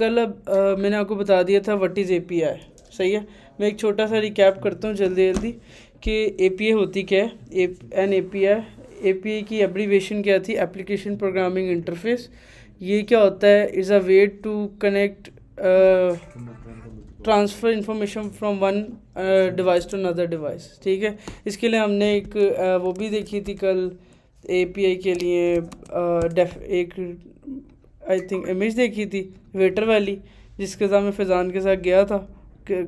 कल मैंने आपको बता दिया था व्हाट इज़ एपीआई, सही है। मैं एक छोटा सा रिकैप करता हूँ जल्दी जल्दी कि एपीआई होती क्या है। एन एपीआई की एब्रीवेशन क्या थी, एप्लीकेशन प्रोग्रामिंग इंटरफेस। ये क्या होता है, is a way to connect transfer information from one device to another device, ठीक है। इसके लिए हमने एक वो भी देखी थी कल एपीआई के लिए एक आई थिंक इमेज देखी थी वेटर वाली, जिसके साथ मैं फैज़ान के साथ गया था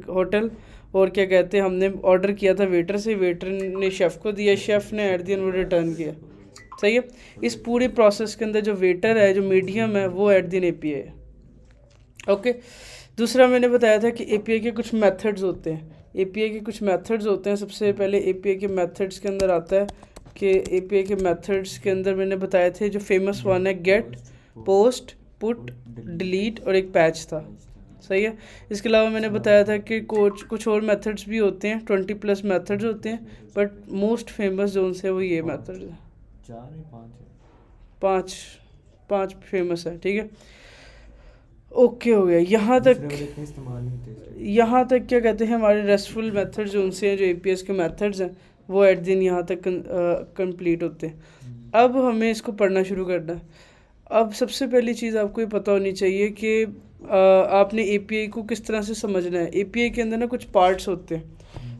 होटल, और क्या कहते हैं हमने ऑर्डर किया था वेटर से, वेटर ने शेफ़ को दिया, शेफ़ ने एट द एंड वो रिटर्न किया, सही है। इस पूरे प्रोसेस के अंदर जो वेटर है, जो मीडियम है, वो एट द एंड एपीआई है, ओके। दूसरा मैंने बताया था कि एपीआई के कुछ मेथड्स होते हैं, एपीआई के कुछ मेथड्स होते हैं। सबसे पहले एपीआई के मेथड्स के अंदर आता है कि एपीआई के मेथड्स के अंदर मैंने बताए थे जो फेमस वन है गेट, पोस्ट, पुट, डिलीट और एक पैच था, सही है। इसके अलावा मैंने बताया था कि कुछ और मेथड्स भी होते हैं, 20+ मेथड्स होते हैं, बट मोस्ट फेमस जो उनसे वो ये मेथड है, 5 फेमस है, ठीक है। ओके हो गया यहाँ तक क्या कहते हैं हमारे रेस्टफुल मेथड्स जो उनसे हैं, जो एपीएस के मेथड्स हैं, वो एट दिन यहाँ तक कंप्लीट होते हैं। अब हमें इसको पढ़ना शुरू करना है। अब सबसे पहली चीज़ आपको ये पता होनी चाहिए कि आपने एपीआई को किस तरह से समझना है। एपीआई के अंदर ना कुछ पार्ट्स होते हैं,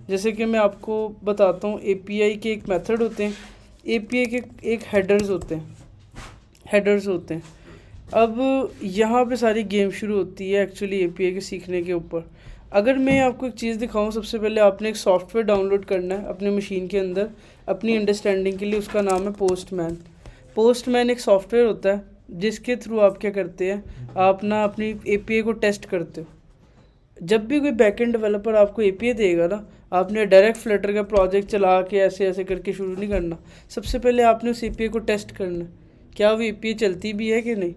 जैसे कि मैं आपको बताता हूँ। एपीआई के एक मेथड होते हैं, एपीआई के एक हेडर्स होते हैं। अब यहाँ पे सारी गेम शुरू होती है एक्चुअली एपीआई के सीखने के ऊपर। अगर मैं आपको एक चीज़ दिखाऊं, सबसे पहले आपने एक सॉफ्टवेयर डाउनलोड करना है अपने मशीन के अंदर अपनी अंडरस्टैंडिंग के लिए। उसका नाम है पोस्टमैन एक सॉफ्टवेयर होता है जिसके थ्रू आप क्या करते हैं, आप ना अपनी एपीआई को टेस्ट करते हो। जब भी कोई बैकएंड डेवलपर आपको एपीआई देगा ना, आपने डायरेक्ट फ्लटर का प्रोजेक्ट चला के ऐसे ऐसे करके शुरू नहीं करना। सबसे पहले आपने उस एपीआई को टेस्ट करना, क्या वो एपीआई चलती भी है कि नहीं,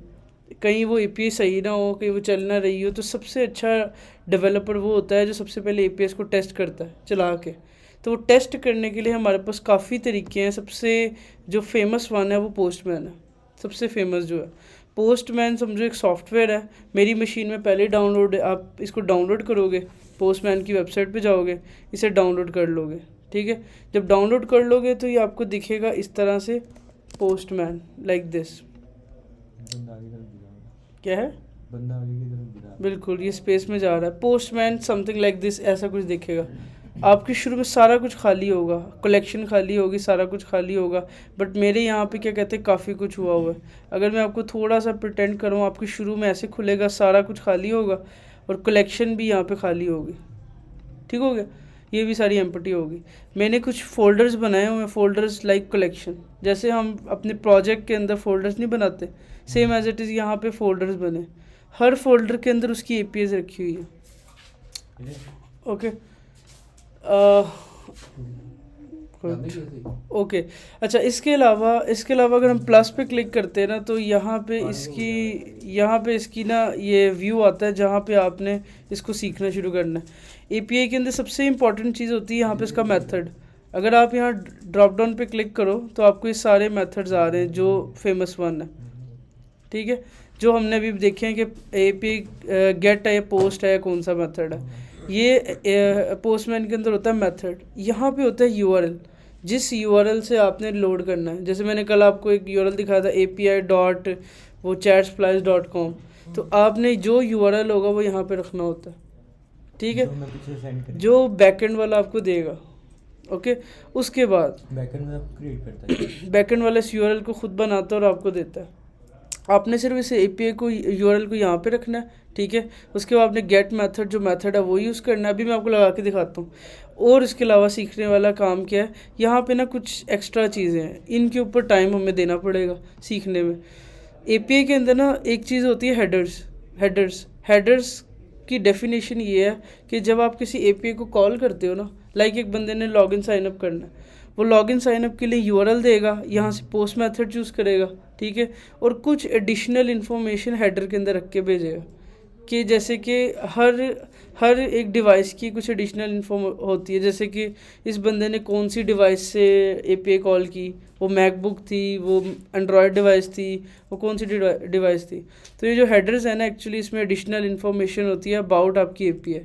कहीं वो एपीआई सही ना हो, कहीं वो चल ना रही हो। तो सबसे अच्छा डेवलपर वो होता है जो सबसे पहले एपीआई को टेस्ट करता है चला के। तो वो टेस्ट करने के लिए हमारे पास काफ़ी तरीके हैं। सबसे जो फेमस वन है वो पोस्टमैन है, सबसे फेमस जो है पोस्टमैन। समझो एक सॉफ्टवेयर है, मेरी मशीन में पहले डाउनलोड है। आप इसको डाउनलोड करोगे, पोस्टमैन की वेबसाइट पे जाओगे, इसे डाउनलोड कर लोगे, ठीक है। जब डाउनलोड कर लोगे तो ये आपको दिखेगा इस तरह से, पोस्टमैन लाइक दिस। क्या है, बिल्कुल ये स्पेस में जा रहा है, पोस्टमैन समथिंग लाइक दिस, ऐसा कुछ दिखेगा। आपके शुरू में सारा कुछ खाली होगा, कलेक्शन खाली होगी, सारा कुछ खाली होगा। बट मेरे यहाँ पे क्या कहते हैं, काफ़ी कुछ हुआ हुआ है। अगर मैं आपको थोड़ा सा प्रिटेंड करूँ, आपके शुरू में ऐसे खुलेगा, सारा कुछ खाली होगा और कलेक्शन भी यहाँ पे खाली होगी, ठीक हो गया। ये भी सारी एम्प्टी होगी। मैंने कुछ फोल्डर्स बनाए हुए हैं, फोल्डर्स लाइक कलेक्शन। जैसे हम अपने प्रोजेक्ट के अंदर फोल्डर्स नहीं बनाते, सेम एज इट इज़ यहाँ पे फोल्डर्स बने। हर फोल्डर के अंदर उसकी एपीआईज रखी हुई है, ओके। ओके अच्छा, इसके अलावा अगर हम प्लस पे क्लिक करते हैं ना, तो यहाँ पे इसकी ना ये व्यू आता है जहाँ पे आपने इसको सीखना शुरू करना है। एपीआई के अंदर सबसे इम्पॉर्टेंट चीज़ होती है यहाँ पे इसका मेथड। अगर आप यहाँ ड्रॉप डाउन पे क्लिक करो तो आपको ये सारे मेथड्स आ रहे हैं जो फेमस वन है, ठीक है। जो हमने अभी देखे हैं कि एपीआई गेट है, पोस्ट है, कौन सा मेथड है। ये पोस्टमैन के अंदर होता है मेथड। यहाँ पे होता है यूआरएल, जिस यूआरएल से आपने लोड करना है। जैसे मैंने कल आपको एक यूआरएल दिखाया था api.chatSplice.com, तो आपने जो यूआरएल होगा वो यहाँ पे रखना होता है, ठीक है, जो बैकएंड वाला आपको देगा, ओके। उसके बाद बैकएंड वाला इस यूआरएल को खुद बनाता है और आपको देता है। आपने सिर्फ इस एपीआई को यूआरएल को यहाँ पे रखना है, ठीक है। उसके बाद आपने गेट मेथड जो मेथड है वो यूज़ करना है। अभी मैं आपको लगा के दिखाता हूँ। और इसके अलावा सीखने वाला काम क्या है, यहाँ पे ना कुछ एक्स्ट्रा चीज़ें हैं, इनके ऊपर टाइम हमें देना पड़ेगा सीखने में। एपीआई के अंदर ना एक चीज़ होती है हेडर्स की डेफिनेशन ये है कि जब आप किसी एपीआई को कॉल करते हो ना, लाइक एक बंदे ने लॉगिन साइन अप करना है, वो लॉगिन साइन अप के लिए यूआरएल देगा, यहाँ से पोस्ट मेथड चूज़ करेगा, ठीक है, और कुछ एडिशनल इन्फॉर्मेशन हेडर के अंदर रख के भेजेगा। कि जैसे कि हर हर एक डिवाइस की कुछ एडिशनल इन्फॉर्म होती है, जैसे कि इस बंदे ने कौन सी डिवाइस से एपीआई कॉल की, वो मैकबुक थी, वो एंड्रॉयड डिवाइस थी, वो कौन सी डिवाइस थी। तो ये जो हेडर्स है ना, एक्चुअली इसमें एडिशनल इन्फॉर्मेशन होती है अबाउट आपकी एपीआई।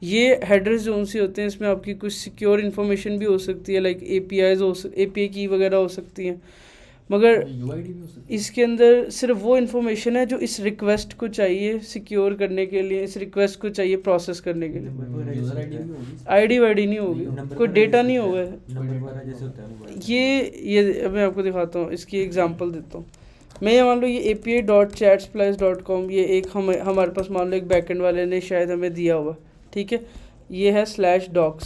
ये हेडर्स जो सी होते हैं, इसमें आपकी कुछ सिक्योर इन्फॉर्मेशन भी हो सकती है, लाइक एपीआई की वगैरह हो सकती हैं, मगर यूआईडी भी हो सकती इसके अंदर सिर्फ वो इन्फॉर्मेशन है जो इस रिक्वेस्ट को चाहिए सिक्योर करने के लिए, इस रिक्वेस्ट को चाहिए प्रोसेस करने के लिए। है। यूजर आईडी भी होगी, आईडी वाईडी नहीं होगी, नंबर कोई वगैरह डेटा जैसे नहीं होता होगा। है, नंबर वगैरह जैसे होता है मोबाइल में। ये मैं आपको दिखाता हूँ, इसकी एग्जांपल देता हूँ। मैं ये मान लो, ये api.chatSplice.com, ये एक हमारे पास मान लो एक बैकएंड वाले ने शायद हमें दिया हुआ, ठीक है। ये है /docs,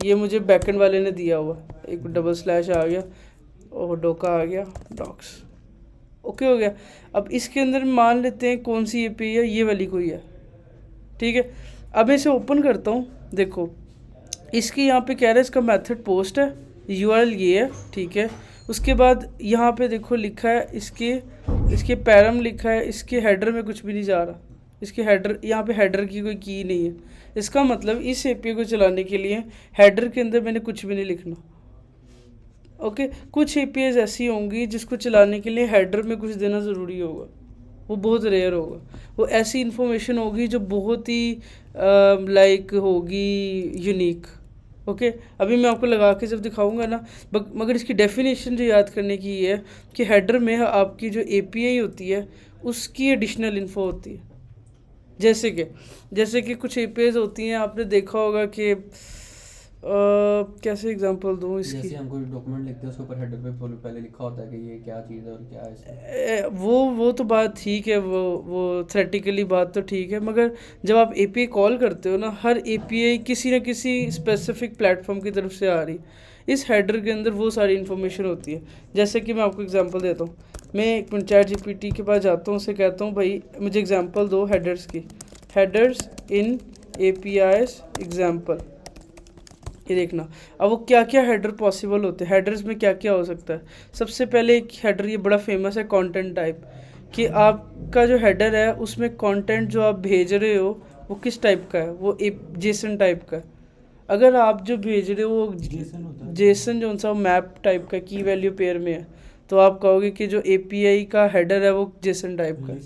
ये मुझे बैकएंड वाले ने दिया हुआ, एक डबल स्लैश आ गया और डोका आ गया, डॉक्स, ओके हो गया। अब इसके अंदर मान लेते हैं कौन सी एपीआई है, ये वाली कोई है, ठीक है। अब मैं इसे ओपन करता हूँ, देखो इसकी यहाँ पे कह रहा है इसका मेथड पोस्ट है, यूआरएल ये है, ठीक है। उसके बाद यहाँ पे देखो लिखा है इसके पैरम लिखा है, इसके हेडर में कुछ भी नहीं जा रहा, इसके हेडर, यहाँ पे हेडर की कोई की नहीं है। इसका मतलब इस एपीआई को चलाने के लिए हेडर के अंदर मैंने कुछ भी नहीं लिखना, ओके। कुछ एपीआईज ऐसी होंगी जिसको चलाने के लिए हेडर में कुछ देना ज़रूरी होगा, वो बहुत रेयर होगा। वो ऐसी इन्फॉर्मेशन होगी जो बहुत ही लाइक होगी यूनिक, ओके। अभी मैं आपको लगा के जब दिखाऊंगा ना, मगर इसकी डेफिनेशन जो याद करने की ये है कि हेडर में आपकी जो एपीआई होती है उसकी एडिशनल इन्फो होती है। जैसे कि कुछ एपीआईज होती हैं, आपने देखा होगा कि कैसे एग्जांपल दूँ इसकी। जैसे हम कोई डॉक्यूमेंट लिखते हैं उसके ऊपर हेडर पे पहले लिखा होता है कि ये क्या चीज़ है और क्या है इसमें। वो तो बात ठीक है, वो थ्रेटिकली बात तो ठीक है, मगर जब आप एपीआई कॉल करते हो ना, हर एपीआई किसी न किसी स्पेसिफिक प्लेटफॉर्म की तरफ से आ रही, इस हेडर के अंदर वो सारी इन्फॉर्मेशन होती है। जैसे कि मैं आपको एग्जांपल देता हूँ, मैं एक मिनट ChatGPT के पास जाता हूँ, उससे कहता हूँ भाई मुझे एग्जांपल दो हेडर्स की, हेडर्स इन APIs एग्जांपल। ये देखना अब वो क्या क्या हेडर पॉसिबल होते हैं, हेडर्स में क्या क्या हो सकता है। सबसे पहले एक हेडर ये बड़ा फेमस है, कंटेंट टाइप, कि आपका जो हेडर है उसमें कंटेंट जो आप भेज रहे हो वो किस टाइप का है, वो एक जेसन टाइप का है। अगर आप जो भेज रहे हो वो जेसन जो सा मैप टाइप का, की वैल्यू पेयर में है, तो आप कहोगे कि जो एपीआई का हेडर है वो जेसन टाइप का है,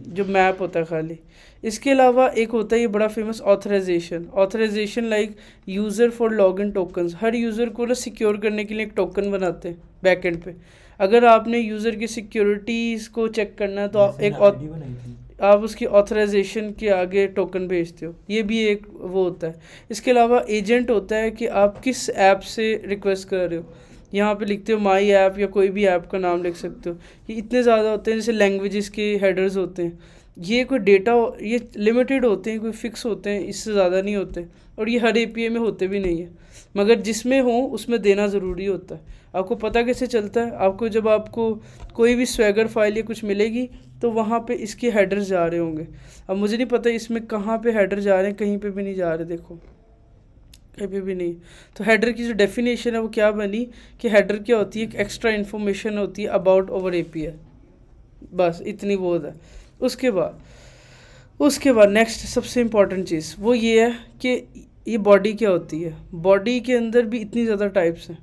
जो मैप होता है खाली। इसके अलावा एक होता है ये बड़ा famous authorization like user for login tokens. हर यूज़र को ना सिक्योर करने के लिए एक टोकन बनाते हैं बैकएंड पे। अगर आपने यूज़र की सिक्योरिटीज़ को चेक करना है तो आप उसकी ऑथराइजेशन के आगे टोकन भेजते हो, ये भी एक वो होता है। इसके अलावा एजेंट होता है कि आप किस ऐप से रिक्वेस्ट कर रहे हो, यहाँ पे लिखते हो माई ऐप या कोई भी ऐप का नाम लिख सकते हो। ये इतने ज़्यादा होते हैं, जैसे लैंग्वेजेस के हेडर्स होते हैं, ये कोई डेटा ये लिमिटेड होते हैं, कोई फिक्स होते हैं, इससे ज़्यादा नहीं होते, और ये हर एपीआई में होते भी नहीं है, मगर जिसमें हो उसमें देना ज़रूरी होता है। आपको पता कैसे चलता है, आपको जब आपको कोई भी स्वैगर फाइल या कुछ मिलेगी तो वहाँ पे इसके हेडर्स जा रहे होंगे। अब मुझे नहीं पता इसमें कहाँ पे हेडर जा रहे हैं, कहीं पे भी नहीं जा रहे, देखो कहीं भी नहीं। तो हेडर की जो डेफिनेशन है वो क्या बनी कि हेडर क्या होती है, एक एक्स्ट्रा इन्फॉर्मेशन होती है अबाउट ओवर एपीआई, बस इतनी बहुत है। उसके बाद नेक्स्ट सबसे इम्पॉर्टेंट चीज़ वो ये है कि ये बॉडी क्या होती है। बॉडी के अंदर भी इतनी ज़्यादा टाइप्स हैं।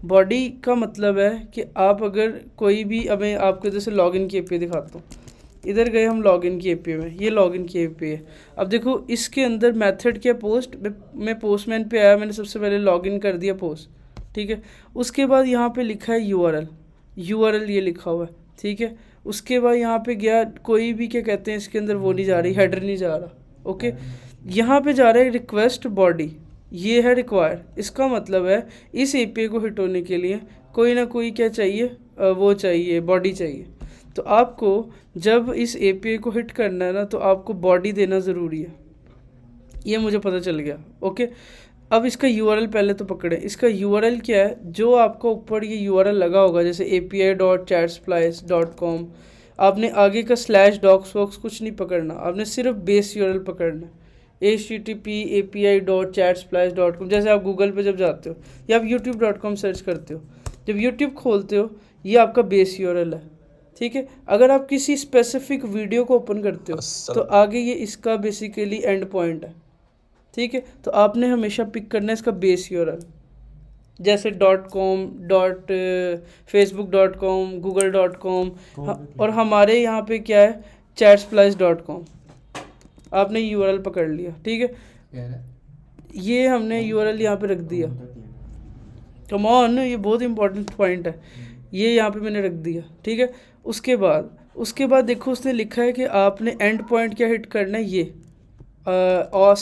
बॉडी का मतलब है कि आप अगर कोई भी, अब मैं आपको जैसे लॉगिन की एपीआई दिखाता हूँ, इधर गए हम लॉगिन की एपीआई में, ये लॉगिन की एपीआई है। अब देखो इसके अंदर मेथड क्या, पोस्ट, मैं पोस्टमैन पे आया, मैंने सबसे पहले लॉगिन कर दिया पोस्ट, ठीक है। उसके बाद यहाँ पे लिखा है यूआरएल ये लिखा हुआ है, ठीक है। उसके बाद यहाँ पे गया, कोई भी क्या कहते हैं इसके अंदर वो नहीं जा रही, हेडर नहीं जा रहा, ओके। यहाँ पे जा रहा है रिक्वेस्ट बॉडी, ये है रिक्वायर। इसका मतलब है इस एपीआई को हिट होने के लिए कोई ना कोई क्या चाहिए, वो चाहिए, बॉडी चाहिए। तो आपको जब इस एपीआई को हिट करना है ना, तो आपको बॉडी देना ज़रूरी है, ये मुझे पता चल गया, ओके। अब इसका यूआरएल पहले तो पकड़े, इसका यूआरएल क्या है, जो आपका ऊपर ये यूआरएल लगा होगा जैसे api.chatSplice.com, आपने आगे का /docs कुछ नहीं पकड़ना, आपने सिर्फ बेस यूआरएल पकड़ना है, http://api.chatSplice.com। जैसे आप गूगल पे जब जाते हो या आप youtube.com सर्च करते हो, जब यूट्यूब खोलते हो, ये आपका बेस यूआरएल है, ठीक है। अगर आप किसी स्पेसिफिक वीडियो को ओपन करते हो तो आगे ये इसका बेसिकली एंड पॉइंट है, ठीक है। तो आपने हमेशा पिक करना है इसका बेस यूआरएल, जैसे .com, facebook.com, google.com, और हमारे यहाँ पे क्या है chatsplice.com। आपने यूआरएल पकड़ लिया, ठीक है। क्या है? ये हमने यूआरएल यहाँ पे रख दिया। कम ऑन, ये बहुत इंपॉर्टेंट पॉइंट है। ये यहाँ पे मैंने रख दिया, ठीक है। उसके बाद देखो उसने लिखा है कि आपने एंड पॉइंट क्या हिट करना है, ये और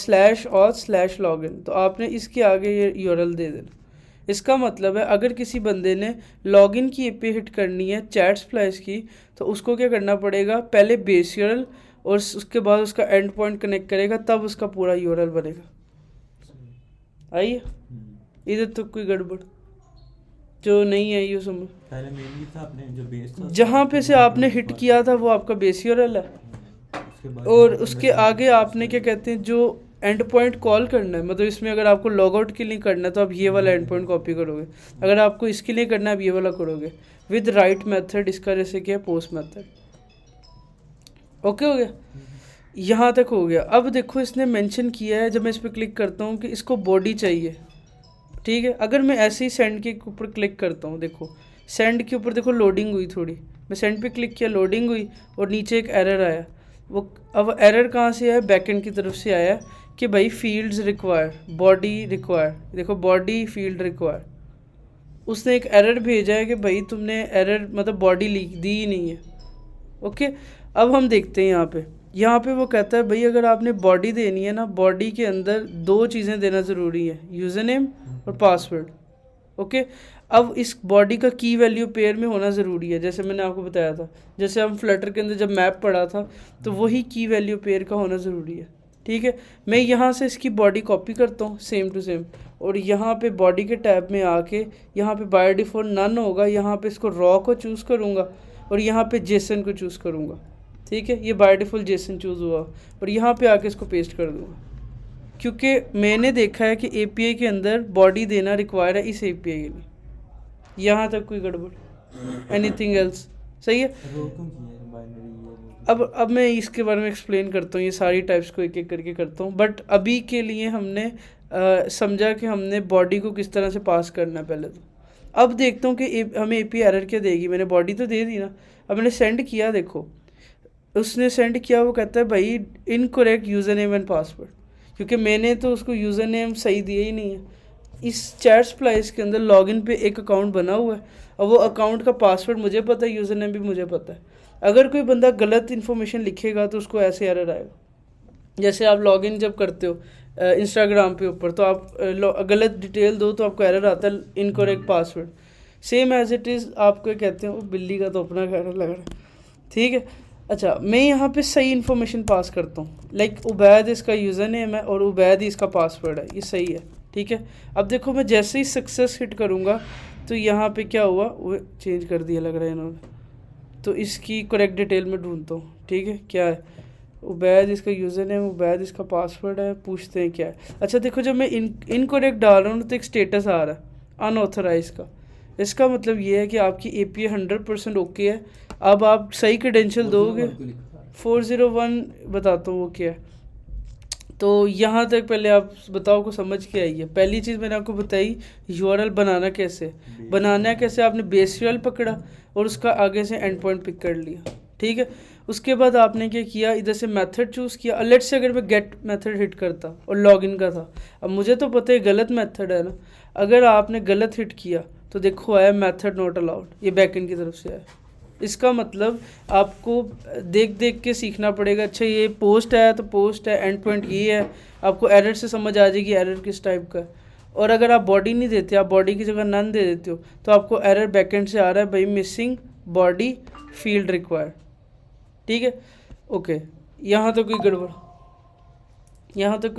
लॉगिन। तो आपने इसके आगे ये यूआरएल दे देना। इसका मतलब है अगर किसी बंदे ने लॉगिन की एपीआई हिट करनी है चैट स्प्लाइस की, तो उसको क्या करना पड़ेगा, पहले बेस यूआरएल और उसके बाद उसका एंड पॉइंट कनेक्ट करेगा, तब उसका पूरा यूआरएल बनेगा। आइए, इधर तो कोई गड़बड़ जो नहीं है ये समझ। पहले मेनली था अपने जो बेस था, जहाँ पे से आपने हिट किया था वो आपका बेस यूआरएल है, और उसके आगे आपने क्या कहते हैं जो एंड पॉइंट कॉल करना है, मतलब इसमें अगर आपको लॉग आउट के लिए करना है तो आप ये वाला एंड पॉइंट कॉपी करोगे, अगर आपको इसके लिए करना है आप ये वाला करोगे विद राइट मेथड। इसका जैसे क्या है पोस्ट मेथड। ओके हो गया, यहाँ तक हो गया। अब देखो इसने मेंशन किया है, जब मैं इस पर क्लिक करता हूँ कि इसको बॉडी चाहिए, ठीक है। अगर मैं ऐसे ही सेंड के ऊपर क्लिक करता हूँ, देखो सेंड के ऊपर देखो लोडिंग हुई थोड़ी, मैं सेंड पे क्लिक किया, लोडिंग हुई और नीचे एक एरर आया। वो अब एरर कहाँ से आया, बैकएंड की तरफ से आया कि भाई फील्ड्स रिक्वायर, बॉडी रिक्वायर, देखो बॉडी फील्ड रिक्वायर। उसने एक एरर भेजा है कि भाई तुमने एरर मतलब बॉडी लिख दी ही नहीं है। ओके, अब हम देखते हैं यहाँ पे वो कहता है भाई अगर आपने बॉडी देनी है ना, बॉडी के अंदर दो चीज़ें देना ज़रूरी है, यूज़र नेम और पासवर्ड। ओके, अब इस बॉडी का की वैल्यू पेयर में होना ज़रूरी है, जैसे मैंने आपको बताया था, जैसे हम फ्लटर के अंदर जब मैप पढ़ा था तो वही की वैल्यू पेयर का होना ज़रूरी है, ठीक है। मैं यहाँ से इसकी बॉडी कॉपी करता हूँ सेम टू सेम, और यहाँ पे बॉडी के टैब में आके यहाँ पे बाय डिफ़ॉल्ट नन होगा, यहाँ पे इसको रॉ को चूज़ करूँगा और यहाँ पे जेसन को चूज़ करूँगा, ठीक है। ये बाय डिफ़ॉल्ट जेसन चूज़ हुआ और यहाँ पे आके इसको पेस्ट कर दूँगा, क्योंकि मैंने देखा है कि एपीआई के अंदर बॉडी देना रिक्वायर है इस एपीआई के लिए। यहाँ तक कोई गड़बड़, एनीथिंग एल्स सही है। अब मैं इसके बारे में एक्सप्लेन करता हूँ, ये सारी टाइप्स को एक एक करके करता हूँ, बट अभी के लिए हमने समझा कि हमने बॉडी को किस तरह से पास करना है पहले तो। अब देखता हूँ कि हमें एपीआई एरर क्या देगी। मैंने बॉडी तो दे दी ना, अब मैंने सेंड किया, देखो उसने सेंड किया, वो कहता है भाई incorrect user name and password, क्योंकि मैंने तो उसको यूज़र नेम सही दिया ही नहीं है। इस चैट स्प्लाइस के अंदर लॉगिन पे एक अकाउंट बना हुआ है और वो अकाउंट का पासवर्ड मुझे पता है, यूज़र नेम भी मुझे पता है। अगर कोई बंदा गलत इन्फॉर्मेशन लिखेगा तो उसको ऐसे एरर आएगा। जैसे आप लॉगिन जब करते हो इंस्टाग्राम पे ऊपर, तो आप गलत डिटेल दो तो आपको एरर आता है incorrect password. Same as it is आपको कहते हैं, वो बिल्ली का तो अपना एरर लग रहा है, ठीक है। अच्छा, मैं यहाँ पे सही इन्फॉर्मेशन पास करता हूँ, लाइक उबैद इसका यूज़र नेम है और उबैद ही इसका पासवर्ड है, ये सही है, ठीक है। अब देखो मैं जैसे ही सक्सेस हिट करूँगा तो यहाँ पे क्या हुआ, वो चेंज कर दिया लग रहा है इन्होंने, तो इसकी करेक्ट डिटेल में ढूंढता हूँ, ठीक है। क्या है, उबैद इसका यूज़र नेम, उबैद इसका पासवर्ड है, पूछते हैं क्या है। अच्छा देखो, जब मैं इनकरेक्ट डाल रहा हूँ तो एक स्टेटस आ रहा है अनऑथराइज का। इसका मतलब ये है कि आपकी एपीआई 100% ओके है। अब आप सही क्रेडेंशियल दोगे। 401 बताता हूँ वो क्या है। तो यहाँ तक पहले आप बताओ को समझ के आई है। पहली चीज़ मैंने आपको बताई यूआरएल बनाना कैसे, आपने बेस यूआरएल पकड़ा और उसका आगे से एंड पॉइंट पिक कर लिया, ठीक है। उसके बाद आपने क्या किया, इधर से मेथड चूज़ किया। लेट्स से अगर मैं गेट मेथड हिट करता और लॉगिन का था, अब मुझे तो पता है गलत मेथड है ना, अगर आपने गलत हिट किया तो देखो आया मेथड नॉट अलाउड, ये बैकएंड की तरफ से आया। इसका मतलब आपको देख देख के सीखना पड़ेगा। अच्छा ये पोस्ट है तो पोस्ट है, एंड पॉइंट ये है, आपको एरर से समझ आ जाएगी एरर किस टाइप का है। और अगर आप बॉडी नहीं देते, आप बॉडी की जगह नन दे देते हो, तो आपको एरर बैकएंड से आ रहा है भाई मिसिंग बॉडी फील्ड रिक्वायर, ठीक है। ओके, यहाँ तो कोई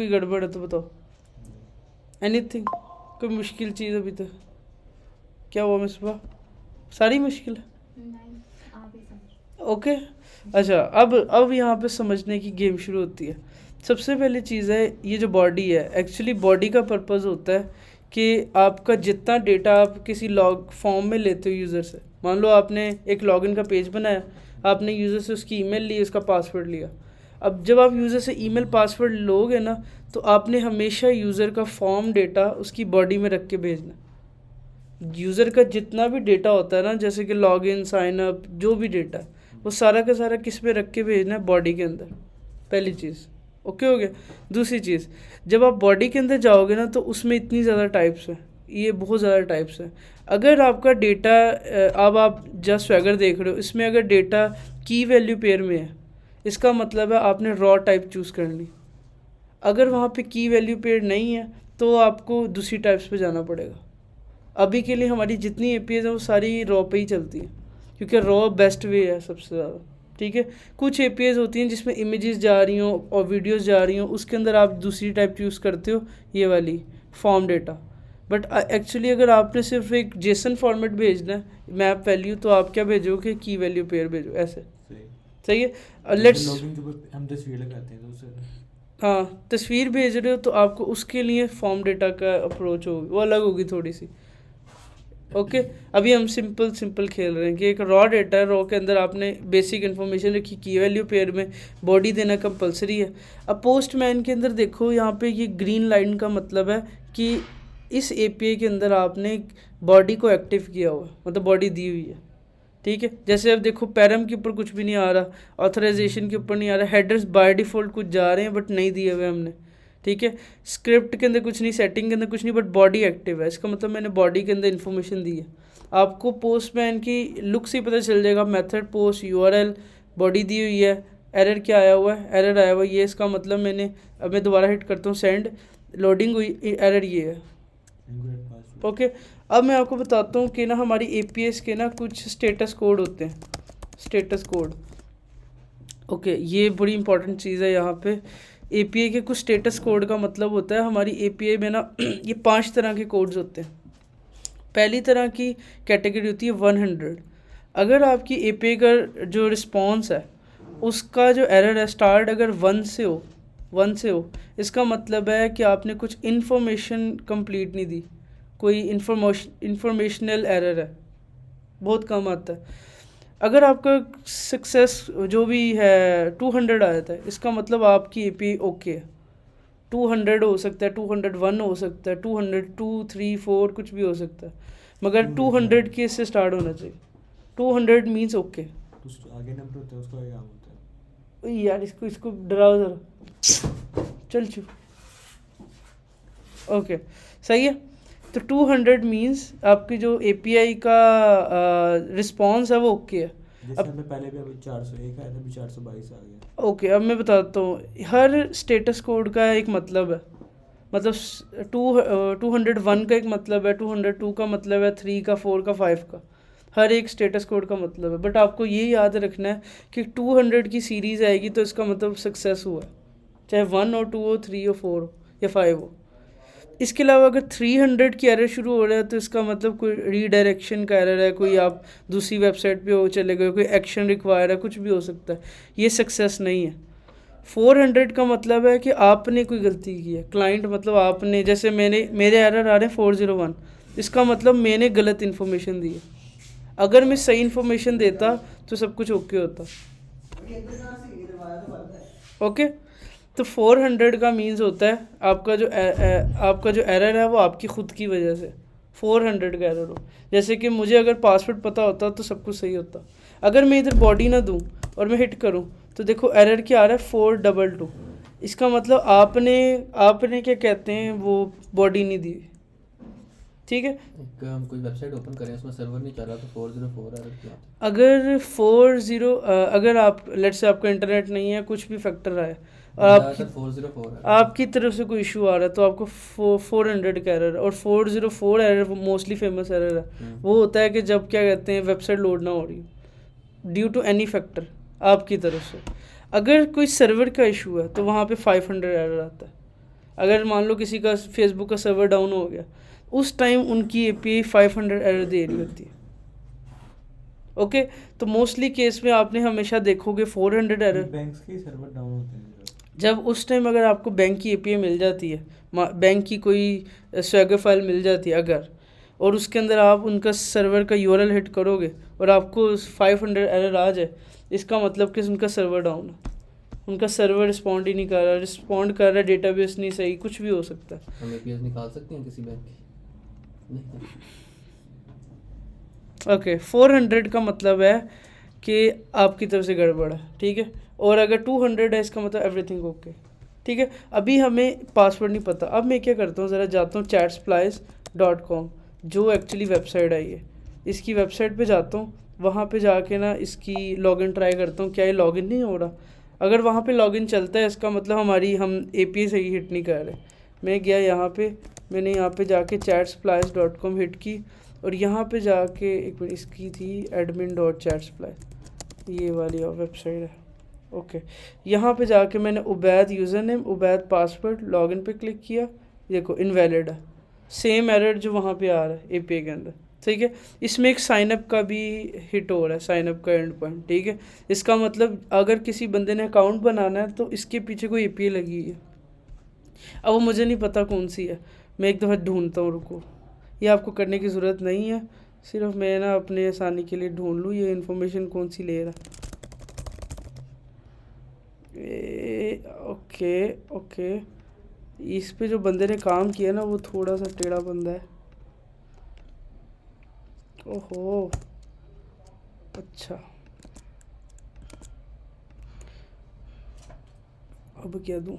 गड़बड़ है तो बताओ, एनीथिंग, कोई मुश्किल चीज़ अभी तक क्या हुआ मिसबा, सारी मुश्किल है। ओके अच्छा, अब यहाँ पे समझने की गेम शुरू होती है। सबसे पहली चीज़ है, ये जो बॉडी है, एक्चुअली बॉडी का पर्पस होता है कि आपका जितना डेटा आप किसी लॉग फॉर्म में लेते हो यूज़र से, मान लो आपने एक लॉगिन का पेज बनाया, आपने यूज़र से उसकी ईमेल ली, उसका पासवर्ड लिया। अब जब आप यूज़र से ईमेल पासवर्ड लोगे ना, तो आपने हमेशा यूज़र का फॉर्म डेटा उसकी बॉडी में रख के भेजना। यूज़र का जितना भी डेटा होता है ना, जैसे कि लॉगिन, साइन अप, जो भी डेटा है, वो सारा का सारा किस पे रख के भेजना है? बॉडी के अंदर। पहली चीज़ ओके हो गया। दूसरी चीज़, जब आप बॉडी के अंदर जाओगे ना, तो उसमें इतनी ज़्यादा टाइप्स हैं, ये बहुत ज़्यादा टाइप्स हैं। अगर आपका डेटा, अब आप जस्ट स्वैगर देख रहे हो, इसमें अगर डेटा की वैल्यू पेयर में है, इसका मतलब है आपने रॉ टाइप चूज़ करनी। अगर वहाँ पे की वैल्यू पेयर नहीं है, तो आपको दूसरी टाइप्स पे जाना पड़ेगा। अभी के लिए हमारी जितनी एपीआईज हैं वो सारी रॉ पे ही चलती हैं, क्योंकि रॉ बेस्ट वे है सबसे ज़्यादा। ठीक है, कुछ एपीआईज होती हैं जिसमें इमेजेस जा रही हों और वीडियोस जा रही हों, उसके अंदर आप दूसरी टाइप चूज़ करते हो, ये वाली फॉर्म डेटा। बट एक्चुअली अगर आपने सिर्फ एक जेसन फॉर्मेट भेजना है, मैप वैल्यू, तो आप क्या भेजोगे? की वैल्यू पेयर भेजो, ऐसे। सही है। लेट्स, लॉगिन के ऊपर हम तस्वीर लगाते हैं तो उससे हाँ, तस्वीर भेज रहे हो तो आपको उसके लिए फॉर्म डेटा का अप्रोच होगी, वो अलग होगी थोड़ी सी। ओके, अभी हम सिंपल खेल रहे हैं कि एक रॉ डेटा है, रॉ के अंदर आपने बेसिक इन्फॉर्मेशन रखी, की वैल्यू पेयर में, बॉडी देना कंपलसरी है। अब पोस्टमैन के अंदर देखो, यहाँ पे ये ग्रीन लाइन का मतलब है कि इस एपीआई के अंदर आपने बॉडी को एक्टिव किया हुआ है, मतलब बॉडी दी हुई है। ठीक है, जैसे अब देखो पैरम के ऊपर कुछ भी नहीं आ रहा, ऑथराइजेशन के ऊपर नहीं आ रहा, हेडर्स बाय डिफ़ॉल्ट कुछ जा रहे हैं बट नहीं दिए हुए हमने। ठीक है, स्क्रिप्ट के अंदर कुछ नहीं, सेटिंग के अंदर कुछ नहीं, बट बॉडी एक्टिव है, इसका मतलब मैंने बॉडी के अंदर इन्फॉर्मेशन दी है। आपको पोस्टमैन की लुक से ही पता चल जाएगा, मेथड पोस्ट यूआरएल, बॉडी दी हुई है, एरर क्या आया हुआ है? एरर आया हुआ है, ये इसका मतलब मैंने, अब मैं दोबारा हिट करता हूँ सेंड, लोडिंग हुई, एरर ये है। ओके, अब मैं आपको बताता हूँ कि ना हमारी एपीएस के ना कुछ स्टेटस कोड होते हैं, स्टेटस कोड। ओके, ये बड़ी इंपॉर्टेंट चीज़ है यहाँ पे। एपीआई के कुछ स्टेटस कोड का मतलब होता है, हमारी एपीआई में ना ये 5 तरह के कोड्स होते हैं। पहली तरह की कैटेगरी होती है 100। अगर आपकी एपीआई का जो रिस्पॉन्स है उसका जो एरर है स्टार्ट अगर 1 से हो, इसका मतलब है कि आपने कुछ इन्फॉर्मेशन कंप्लीट नहीं दी, कोई इन्फॉर्मेशनल एरर है, बहुत कम आता है। अगर आपका सक्सेस जो भी है 200 आया था, इसका मतलब आपकी एपीआई ओके है। 200 हो सकता है, 201 हो सकता है, 202, 3, 4 कुछ भी हो सकता है, मगर 200 के से स्टार्ट होना चाहिए। 200 मीन्स ओके। तो आगे नंबर होता है उसका क्या होता है? यार इसको डराओ ज़रा, चल चुप। ओके, सही है। तो 200 मीन्स आपकी जो एपीआई का रिस्पॉन्स है वो ओके है। जैसे हमें पहले भी अभी 401 आया था, अभी 422 आ गया। ओके, अब मैं बताता हूँ, हर स्टेटस कोड का एक मतलब है, मतलब 201 का एक मतलब है, 202 का मतलब है, 3 का, 4 का, 5 का, हर एक स्टेटस कोड का मतलब है। बट आपको ये याद रखना है कि 200 की सीरीज़ आएगी तो इसका मतलब सक्सेस हुआ है, चाहे 1 हो, 2 हो, 3 हो, 4 हो या 5 हो। इसके अलावा अगर 300 की एरर शुरू हो रहा है तो इसका मतलब कोई रीडायरेक्शन का एरर है, कोई आप दूसरी वेबसाइट पे हो चले गए, कोई एक्शन रिक्वायर है, कुछ भी हो सकता है, ये सक्सेस नहीं है। 400 का मतलब है कि आपने कोई गलती की है, क्लाइंट मतलब आपने, जैसे मेरे एरर आ रहे हैं 401, इसका मतलब मैंने गलत इन्फॉर्मेशन दी है। अगर मैं सही इन्फॉर्मेशन देता तो सब कुछ ओके होता। ओके, तो 400 का मीन्स होता है आपका जो एरर है वो आपकी ख़ुद की वजह से 400 का एरर हो। जैसे कि मुझे अगर पासवर्ड पता होता तो सब कुछ सही होता। अगर मैं इधर बॉडी ना दूं और मैं हिट करूं तो देखो एरर क्या आ रहा है 422। इसका मतलब आपने क्या कहते हैं वो बॉडी नहीं दी। ठीक है, हम कोई वेबसाइट ओपन करें उसमें सर्वर नहीं चल रहा तो 404 एरर क्या आता है? अगर 40 अगर आप लेट्स से आपका इंटरनेट नहीं है, कुछ भी फैक्टर आए और ज़्यादातर 404 है। आपकी तरफ से कोई इशू आ रहा है तो आपको 400 का एरर, और 404 एरर मोस्टली फेमस एरर है। वो होता है कि जब क्या कहते हैं वेबसाइट लोड ना हो रही ड्यू टू एनी फैक्टर आपकी तरफ से। अगर कोई सर्वर का इशू है तो वहाँ पे 500 एरर आता है। अगर मान लो किसी का फेसबुक का सर्वर डाउन हो गया, उस टाइम उनकी एपीआई 500 एरर दे रही होती है। ओके, तो मोस्टली केस में आपने हमेशा देखोगे 400 एरर। बैंक्स के सर्वर डाउन होते हैं जब उस टाइम अगर आपको बैंक की एपीआई मिल जाती है, बैंक की कोई स्वैगर फाइल मिल जाती है अगर, और उसके अंदर आप उनका सर्वर का यूआरएल हिट करोगे, और आपको 500 एरर आ जाए, इसका मतलब कि उनका सर्वर डाउन है, उनका सर्वर रिस्पॉन्ड ही नहीं कर रहा, रिस्पॉन्ड कर रहा है डेटाबेस नहीं सही, कुछ भी हो सकता है। हम एपीएस निकाल सकते हैं किसी बैंक की? नहीं। ओके 400 का मतलब है कि आपकी तरफ से गड़बड़ है, ठीक है। और अगर 200 है इसका मतलब एवरीथिंग ओके, ठीक है। अभी हमें पासवर्ड नहीं पता, अब मैं क्या करता हूँ, ज़रा जाता हूँ chatsplice.com, जो एक्चुअली वेबसाइट आई है, इसकी वेबसाइट पे जाता हूँ, वहाँ पे जाके ना इसकी लॉगिन ट्राई करता हूँ, क्या ये लॉगिन नहीं हो रहा। अगर वहाँ पे लॉगिन चलता है इसका मतलब हम API सही हिट नहीं कर रहे। मैं गया यहाँ पे, मैंने यहाँ पे जाके chatsplice.com हिट की, और यहाँ पे जाके एक मिनट, इसकी थी admin.chatsplice, ये वाली वेबसाइट है, ओके। यहाँ पे जाके मैंने Ubaid user name, Ubaid password, login पे क्लिक किया, देखो इनवैलिड है, सेम एरर जो वहाँ पे आ रहा है API के अंदर, ठीक है। इसमें एक साइनअप का भी हिट हो रहा है, साइनअप का एंड पॉइंट, ठीक है। इसका मतलब अगर किसी बंदे ने अकाउंट बनाना है तो इसके पीछे कोई API लगी है, अब वो मुझे नहीं पता कौन सी है, मैं एक दफ़ा ढूंढता हूँ, रुको। ये आपको करने की ज़रूरत नहीं है, सिर्फ मैं ना अपने आसानी के लिए ढूंढ लूँ ये इन्फॉर्मेशन कौन सी ले रहा। ओके ओके, इस पे जो बंदे ने काम किया ना वो थोड़ा सा टेढ़ा बंदा है, ओहो अच्छा, अब क्या दूँ।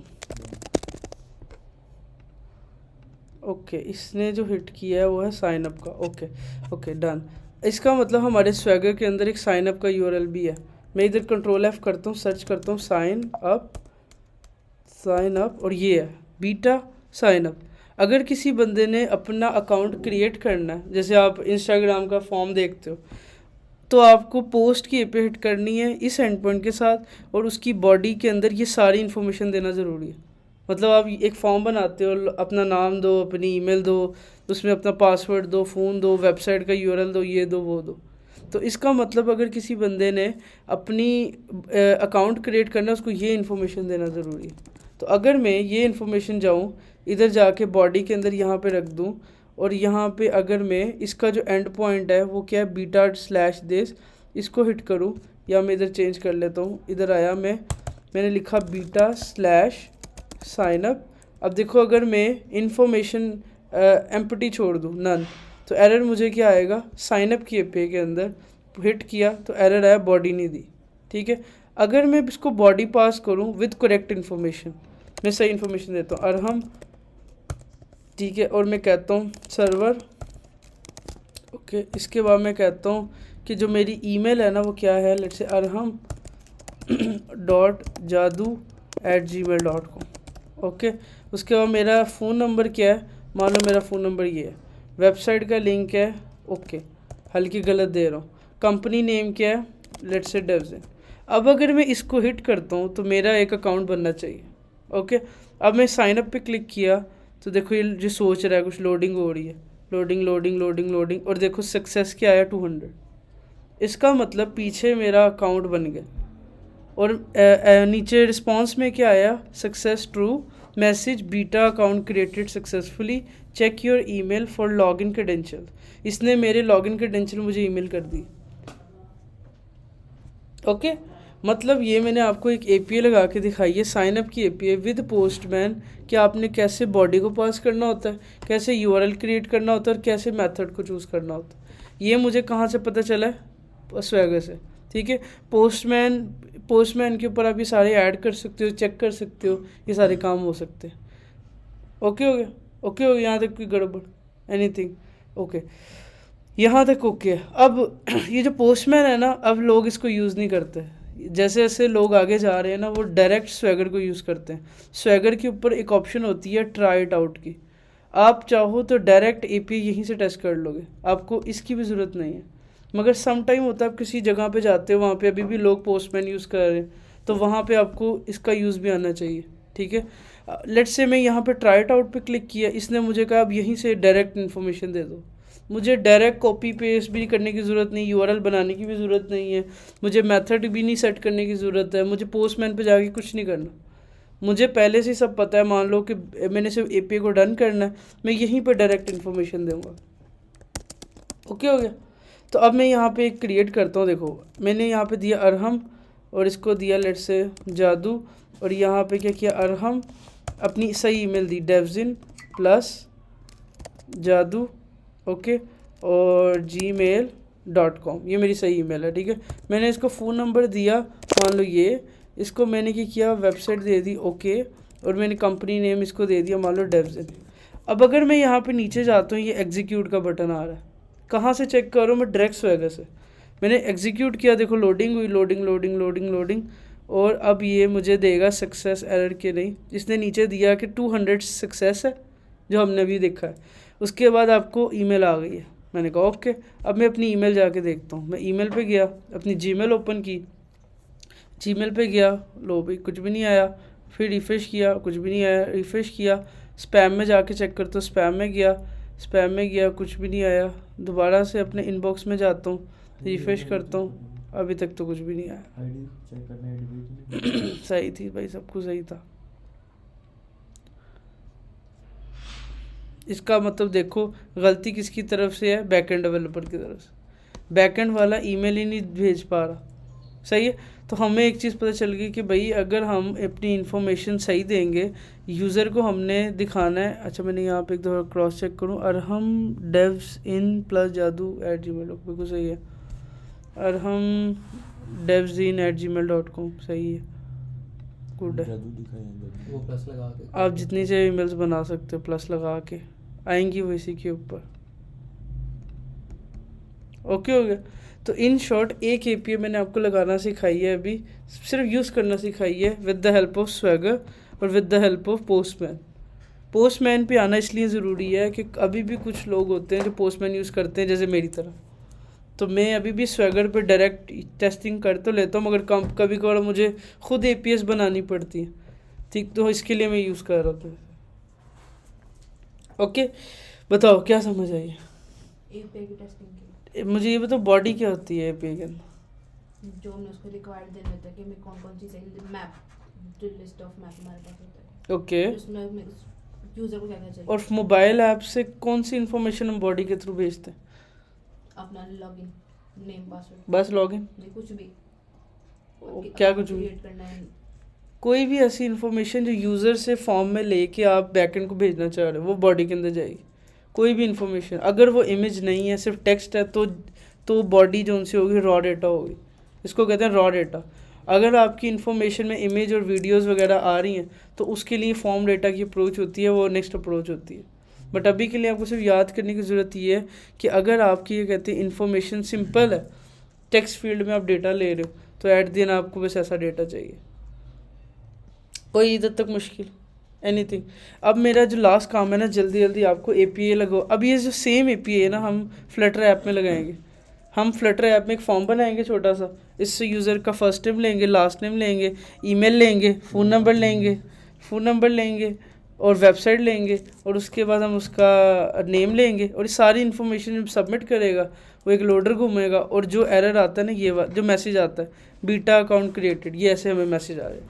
ओके इसने जो हिट किया है वो है साइन अप का, ओके ओके डन। इसका मतलब हमारे स्वैगर के अंदर एक साइन अप का URL भी है। मैं इधर कंट्रोल F करता हूँ, सर्च करता हूँ साइन अप, और ये है बीटा साइन अप। अगर किसी बंदे ने अपना अकाउंट क्रिएट करना है, जैसे आप इंस्टाग्राम का फॉर्म देखते हो, तो आपको पोस्ट की API हिट करनी है इस एंड पॉइंट के साथ, और उसकी बॉडी के अंदर ये सारी इन्फॉर्मेशन देना ज़रूरी है। मतलब आप एक फॉर्म बनाते हो, अपना नाम दो, अपनी ईमेल दो, उसमें अपना पासवर्ड दो, फ़ोन दो, वेबसाइट का URL दो, ये दो वो दो। तो इसका मतलब अगर किसी बंदे ने अपनी अकाउंट क्रिएट करना है, उसको ये इन्फॉर्मेशन देना ज़रूरी है। तो अगर मैं ये इन्फॉर्मेशन जाऊँ इधर जाके बॉडी के अंदर यहाँ पे रख दूँ, और यहाँ पे अगर मैं इसका जो एंड पॉइंट है वो क्या है beta/this, इसको हिट करूँ, या मैं इधर चेंज कर लेता हूँ, इधर आया मैंने लिखा beta/signup। अब देखो अगर मैं इन्फॉर्मेशन एम्प्टी छोड़ दूँ नन, तो एरर मुझे क्या आएगा, साइनअप की API के अंदर हिट किया तो एरर आया, बॉडी नहीं दी, ठीक है। अगर मैं इसको बॉडी पास करूँ विद करेक्ट इन्फॉर्मेशन, मैं सही इन्फॉर्मेशन देता हूँ अरहम, ठीक है, और मैं कहता हूँ सर्वर, ओके। इसके बाद मैं कहता हूँ कि जो मेरी ईमेल है ना वो क्या है, लेट्स से arham.jadoo@gmail.com, ओके। उसके बाद मेरा फ़ोन नंबर क्या है, मान लो मेरा फ़ोन नंबर ये है, वेबसाइट का लिंक है, ओके, हल्की गलत दे रहा हूँ, कंपनी नेम क्या है, लेट्स से डेवज़न। अब अगर मैं इसको हिट करता हूँ तो मेरा एक अकाउंट बनना चाहिए, ओके। अब मैं साइनअप पे क्लिक किया तो देखो ये जो सोच रहा है, कुछ लोडिंग हो रही है, लोडिंग, और देखो सक्सेस क्या आया 200। इसका मतलब पीछे मेरा अकाउंट बन गया, और नीचे रिस्पॉन्स में क्या आया, success true, message beta account created successfully, check your email for login credential. इसने मेरे लॉगिन क्रेडेंशियल मुझे ईमेल कर दी, ओके। मतलब ये मैंने आपको एक API लगा के दिखाई है, साइनअप की API विद पोस्टमैन, कि आपने कैसे बॉडी को पास करना होता है, कैसे URL क्रिएट करना होता है, और कैसे मेथड को चूज़ करना होता है। ये मुझे कहाँ से पता चला है, स्वैगर से, ठीक है। पोस्टमैन के ऊपर आप ये सारे ऐड कर सकते हो, चेक कर सकते हो, ये सारे काम हो सकते हैं। ओके हो गया, ओके हो गया, यहाँ तक कोई गड़बड़ एनीथिंग, ओके, यहाँ तक ओके है। अब ये जो पोस्टमैन है ना, अब लोग इसको यूज़ नहीं करते, जैसे जैसे लोग आगे जा रहे हैं ना, वो डायरेक्ट स्वैगर को यूज़ करते हैं। स्वैगर के ऊपर एक ऑप्शन होती है ट्राई इट आउट की, आप चाहो तो डायरेक्ट API यहीं से टेस्ट कर लोगे, आपको इसकी भी ज़रूरत नहीं है। मगर सम टाइम होता है आप किसी जगह पे जाते हो, वहाँ पे अभी भी लोग पोस्टमैन यूज़ कर रहे हैं, तो वहाँ पे आपको इसका यूज़ भी आना चाहिए, ठीक है। लेट्स से मैं यहाँ पे ट्राई इट आउट पे क्लिक किया, इसने मुझे कहा अब यहीं से डायरेक्ट इन्फॉर्मेशन दे दो, मुझे डायरेक्ट कॉपी पेस्ट भी करने की ज़रूरत नहीं, URL बनाने की भी ज़रूरत नहीं है, मुझे मेथड भी नहीं सेट करने की ज़रूरत है, मुझे पोस्टमैन पे जाके कुछ नहीं करना, मुझे पहले से सब पता है। मान लो कि मैंने सिर्फ API को डन करना है, मैं यहीं पर डायरेक्ट इन्फॉर्मेशन दूँगा, ओके हो गया। तो अब मैं यहाँ पे एक क्रिएट करता हूँ। देखो मैंने यहाँ पे दिया अरहम और इसको दिया लेट से जादू, और यहाँ पे क्या किया अरहम, अपनी सही ईमेल दी devzin प्लस जादू, ओके, और gmail.com, ये मेरी सही ईमेल है, ठीक है। मैंने इसको फ़ोन नंबर दिया, मान लो ये, इसको मैंने क्या किया वेबसाइट दे दी, ओके, और मैंने कंपनी नेम इसको दे दिया मान लो devzin। अब अगर मैं यहाँ पे नीचे जाता हूँ, ये एग्जीक्यूट का बटन आ रहा है, कहाँ से चेक करो, मैं डायरेक्ट स्वैगर से मैंने एग्जीक्यूट किया, देखो लोडिंग हुई, लोडिंग, और अब ये मुझे देगा सक्सेस एरर के नहीं, इसने नीचे दिया कि 200 सक्सेस है जो हमने अभी देखा है। उसके बाद आपको ईमेल आ गई है, मैंने कहा ओके। अब मैं अपनी ईमेल जाके देखता हूँ, मैं ईमेल पे गया, अपनी जीमेल ओपन की, जीमेल पे गया, लो भाई कुछ भी नहीं आया, फिर रिफ़्रेश किया, कुछ भी नहीं आया, रिफ़्रेश किया, स्पैम में जाके चेक करता हूँ, स्पैम में गया, कुछ भी नहीं आया, दोबारा से अपने इनबॉक्स में जाता हूँ, रिफ़्रेश करता हूँ, अभी तक तो कुछ भी नहीं आया। आईडी चेक करना है, सही थी भाई, सब कुछ सही था। इसका मतलब देखो गलती किसकी तरफ से है, बैकएंड डेवलपर की तरफ से, बैकएंड वाला ईमेल ही नहीं भेज पा रहा, सही है। तो हमें एक चीज़ पता चल गई कि भाई अगर हम अपनी इन्फॉर्मेशन सही देंगे, यूज़र को हमने दिखाना है। अच्छा मैंने यहाँ पे एक दफ़ा क्रॉस चेक करूँ, अरहम devzin प्लस जादू @gmail, बिल्कुल सही है, अरहम devzin @gmail.com, सही है, गुड है। जादू दिखाया है वो प्लस लगा के आप जितनी से ईमेल्स बना सकते हो प्लस लगा के, आएंगी वो इसी के ऊपर, ओके हो गया। तो इन शॉर्ट एक एपीआई मैंने आपको लगाना सिखाई है, अभी सिर्फ यूज़ करना सिखाई है with the help of swagger और with the help of postman. Postman पे आना इसलिए ज़रूरी है कि अभी भी कुछ लोग होते हैं जो पोस्टमैन यूज़ करते हैं, जैसे मेरी तरह। तो मैं अभी भी स्वैगर पे डायरेक्ट टेस्टिंग कर तो लेता हूँ, मगर कभी कभार मुझे खुद एपीएस बनानी पड़ती है, ठीक, तो इसके लिए मैं यूज़ कर रहा था। ओके बताओ क्या समझ आई है? एपीआई की टेस्टिंग की मुझे ये बताओ बॉडी क्या होती है एपीआई के अंदर? जो हमने उसको रिक्वायर्ड देना होता है कि हमें कौन कौन सी सही मैप, जो लिस्ट ऑफ मैप हमारे पास होता है, ओके, उसमें हमें यूजर को क्या क्या चाहिए, और मोबाइल ऐप से कौन सी इन्फॉर्मेशन हम बॉडी के थ्रू भेजते हैं? अपना लॉगिन, नेम, पासवर्ड, बस लॉगिन, कुछ भी, क्या कुछ भी? क्रिएट करना है, कोई भी ऐसी इन्फॉर्मेशन जो यूज़र से फॉर्म में लेके आप बैकएंड को भेजना चाह रहे हो, वो बॉडी के अंदर जाएगी। कोई भी इन्फॉर्मेशन, अगर वो इमेज नहीं है, सिर्फ टेक्स्ट है, तो बॉडी जो उनसे होगी रॉ डेटा होगी, इसको कहते हैं रॉ डेटा। अगर आपकी इन्फॉर्मेशन में इमेज और वीडियोस वगैरह आ रही हैं, तो उसके लिए फॉर्म डेटा की अप्रोच होती है, वो नेक्स्ट अप्रोच होती है। बट अभी के लिए आपको सिर्फ याद करने की ज़रूरत ये है कि अगर आपकी ये कहते हैं इन्फॉर्मेशन सिंपल है, टेक्स्ट फील्ड में आप डेटा ले रहे हो, तो एट द एंड आपको बस ऐसा डेटा चाहिए, कोई इधर तक मुश्किल एनीथिंग। अब मेरा जो लास्ट काम है ना, जल्दी जल्दी आपको एपीआई लगाओ। अब ये जो सेम एपीआई है ना, हम फ्लटर ऐप में लगाएंगे। हम फ्लटर ऐप में एक फॉर्म बनाएंगे छोटा सा, इससे यूज़र का फर्स्ट नेम लेंगे, लास्ट नेम लेंगे, ईमेल लेंगे, फ़ोन नंबर लेंगे और वेबसाइट लेंगे, और उसके बाद हम उसका नेम लेंगे, और ये सारी इन्फॉर्मेशन जब सबमिट करेगा वो एक लोडर घूमेगा, और जो एरर आता है ना, ये जो मैसेज आता है बीटा अकाउंट क्रिएटेड, ये ऐसे हमें मैसेज आ जाए,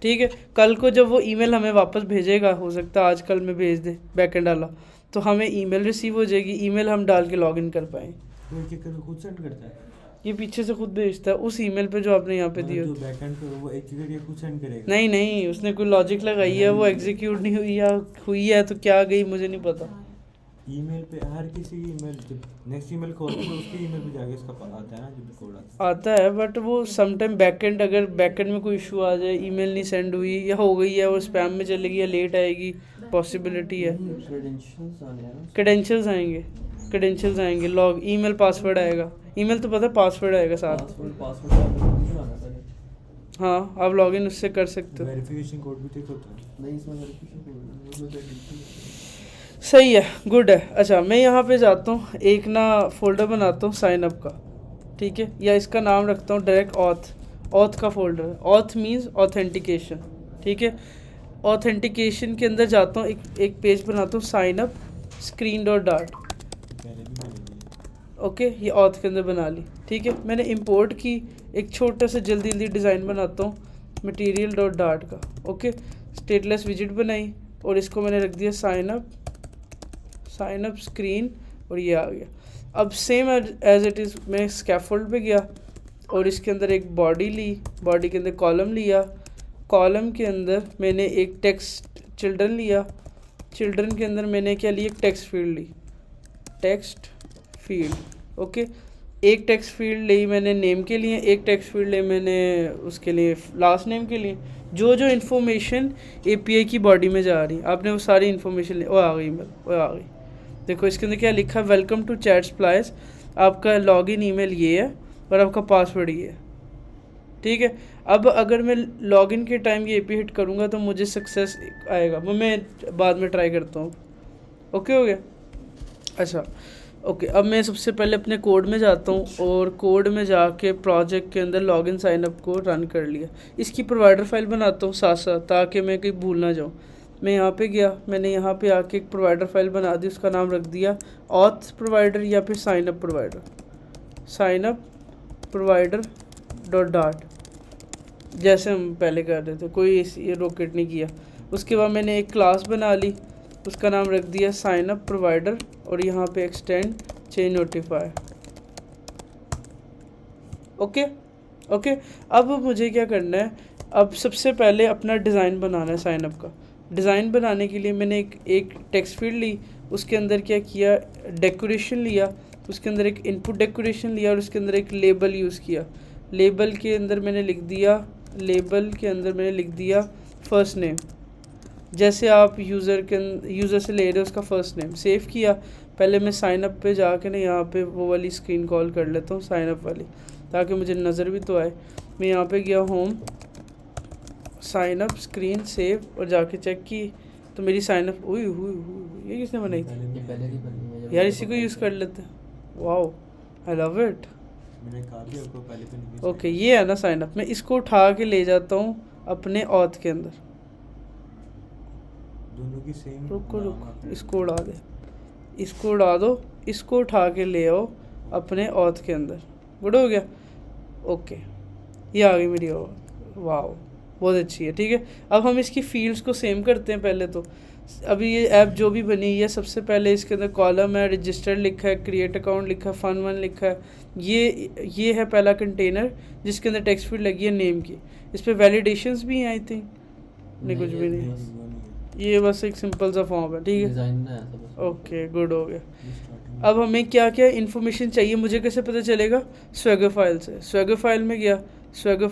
ठीक है। कल को जब वो ईमेल हमें वापस भेजेगा, हो सकता है आज कल में भेज दे बैकएंड वाला, तो हमें ईमेल रिसीव हो जाएगी, ईमेल हम डाल के लॉगिन कर पाएंगे। वो एक एक खुद सेंड करता है, ये पीछे से खुद भेजता है उस ईमेल पे जो आपने यहाँ पे दी जो होती है। बैकएंड पे वो एक करके खुद सेंड करेगा। नहीं, उसने कोई लॉजिक लगाई है, वो एग्जीक्यूट नहीं हुई, या हुई है तो क्या गई मुझे नहीं पता। ईमेल पे हर किसी की ईमेल, जब नेक्स्ट ईमेल खोलते तो उसकी ईमेल पे जाके इसका आता है ना, जब कोड आता है, बट वो समटाइम बैकएंड, अगर बैकएंड में कोई इशू आ जाए, ईमेल नहीं सेंड हुई या हो गई है, वो स्पैम में चलेगी या लेट आएगी, पॉसिबिलिटी है। क्रेडेंशियल्स आने हैं ना, क्रेडेंशियल्स आएंगे, लॉग ईमेल पासवर्ड आएगा, ईमेल तो पता है पासवर्ड आएगा साथ। पासवर्ड बनाना पड़ेगा। हाँ आप लॉगिन उससे कर सकते है। हो। वेरिफिकेशन कोड भी ठीक होता है। नहीं, इसमें वेरिफिकेशन सही है, गुड है। अच्छा मैं यहाँ पे जाता हूँ, एक ना फोल्डर बनाता हूँ साइन अप का, ठीक है, या इसका नाम रखता हूँ डायरेक्ट ऑथ का फोल्डर। ऑथ मीन्स ऑथेंटिकेशन, ठीक है। ऑथेंटिकेशन के अंदर जाता हूँ, एक पेज बनाता हूँ साइन अप screen.dart, पहले भी मिलेगी। ओके, ये ऑथ के अंदर बना ली, ठीक है। मैंने इंपोर्ट की, एक छोटा सा जल्दी डिज़ाइन बनाता हूँ material.dart का, ओके। स्टेटलेस विजिट बनाई और इसको मैंने रख दिया साइन अप स्क्रीन, और ये आ गया। अब सेम एज इट इज़ मैं स्कैफोल्ड पे गया और इसके अंदर एक बॉडी ली, बॉडी के अंदर कॉलम लिया, कॉलम के अंदर मैंने एक टेक्स्ट चिल्ड्रन लिया, चिल्ड्रन के अंदर मैंने क्या लिया, एक टेक्स्ट फील्ड ली, टेक्स्ट फील्ड। ओके, एक टेक्स्ट फील्ड ली मैंने नेम के लिए, एक टेक्स्ट फील्ड ली मैंने उसके लिए लास्ट नेम के लिए। जो जो इन्फॉर्मेशन एपीआई की बॉडी में जा रही, आपने वो सारी इन्फॉर्मेशन ली। वो आ गई ईमेल, वो आ गई। देखो इसके अंदर क्या लिखा, वेलकम टू चैट स्प्लाइस, आपका लॉगिन ईमेल ये है और आपका पासवर्ड ये है। ठीक है, अब अगर मैं लॉगिन के टाइम ये एपी हिट करूँगा तो मुझे सक्सेस आएगा, वो मैं बाद में ट्राई करता हूँ। ओके हो गया। अच्छा ओके, अब मैं सबसे पहले अपने कोड में जाता हूँ और कोड में जाके प्रोजेक्ट के अंदर लॉगिन साइनअप को रन कर लिया। इसकी प्रोवाइडर फाइल बनाता हूँ साथ साथ ताकि मैं कहीं भूल ना जाऊँ। मैं यहाँ पे गया, मैंने यहाँ पे आके एक प्रोवाइडर फाइल बना दी, उसका नाम रख दिया ऑथ प्रोवाइडर या फिर sign up provider, sign up provider .dart, जैसे हम पहले कर रहे थे, कोई ये रॉकेट नहीं किया। उसके बाद मैंने एक क्लास बना ली, उसका नाम रख दिया साइनअप प्रोवाइडर और यहाँ पे extend change notifier. Okay okay, अब मुझे क्या करना है, अब सबसे पहले अपना डिज़ाइन बनाना है साइनअप का। डिज़ाइन बनाने के लिए मैंने एक टेक्स्ट फील्ड ली, उसके अंदर क्या किया, डेकोरेशन लिया, उसके अंदर एक इनपुट डेकोरेशन लिया और उसके अंदर एक लेबल यूज़ किया। लेबल के अंदर मैंने लिख दिया, लेबल के अंदर मैंने लिख दिया फर्स्ट नेम, जैसे आप यूज़र से ले रहे हो उसका फर्स्ट नेम। सेव किया। पहले मैं साइनअप पे जाके ना यहाँ पे वो वाली स्क्रीन कॉल कर लेता हूँ, साइनअप वाली, ताकि मुझे नज़र भी तो आए। मैं यहाँ पे गया होम, साइनअप, स्क्रीन सेव और जाके चेक की तो मेरी साइनअप हुई। ये किसने बनाई थी ये पहले की बनी है यार, इसी को यूज़ कर लेते हैं। Wow, I love it. मैंने कहा भी आपको पहले पे नहीं। ओके, ये है ना साइनअप। मैं इसको उठा के ले जाता हूँ अपने ऑथ के अंदर। दोनों की सेम। रुको, इसको उड़ा दे, इसको उड़ा दो, इसको उठा के ले आओ अपने ऑथ के अंदर। गुड हो गया। ओके, ये आ गई मेरी ऑथ। वाओ, बहुत अच्छी है। ठीक है, अब हम इसकी फील्ड्स को सेम करते हैं। पहले तो अभी ये ऐप जो भी बनी है, सबसे पहले इसके अंदर कॉलम है, रजिस्टर लिखा है, क्रिएट अकाउंट लिखा है, फन1 लिखा है। ये है पहला कंटेनर जिसके अंदर टेक्स्ट फील्ड लगी है नेम की। इस पर वैलिडेशंस भी हैं आई थिंक, नहीं कुछ भी नहीं, ये बस एक सिंपल सा फॉर्म है। ठीक है, डिज़ाइन ना है सब उसमें। ओके, गुड हो गया। अब हमें क्या क्या इन्फॉर्मेशन चाहिए, मुझे कैसे पता चलेगा, स्वैगर फाइल से। स्वैगर फाइल में गया, स्वैगर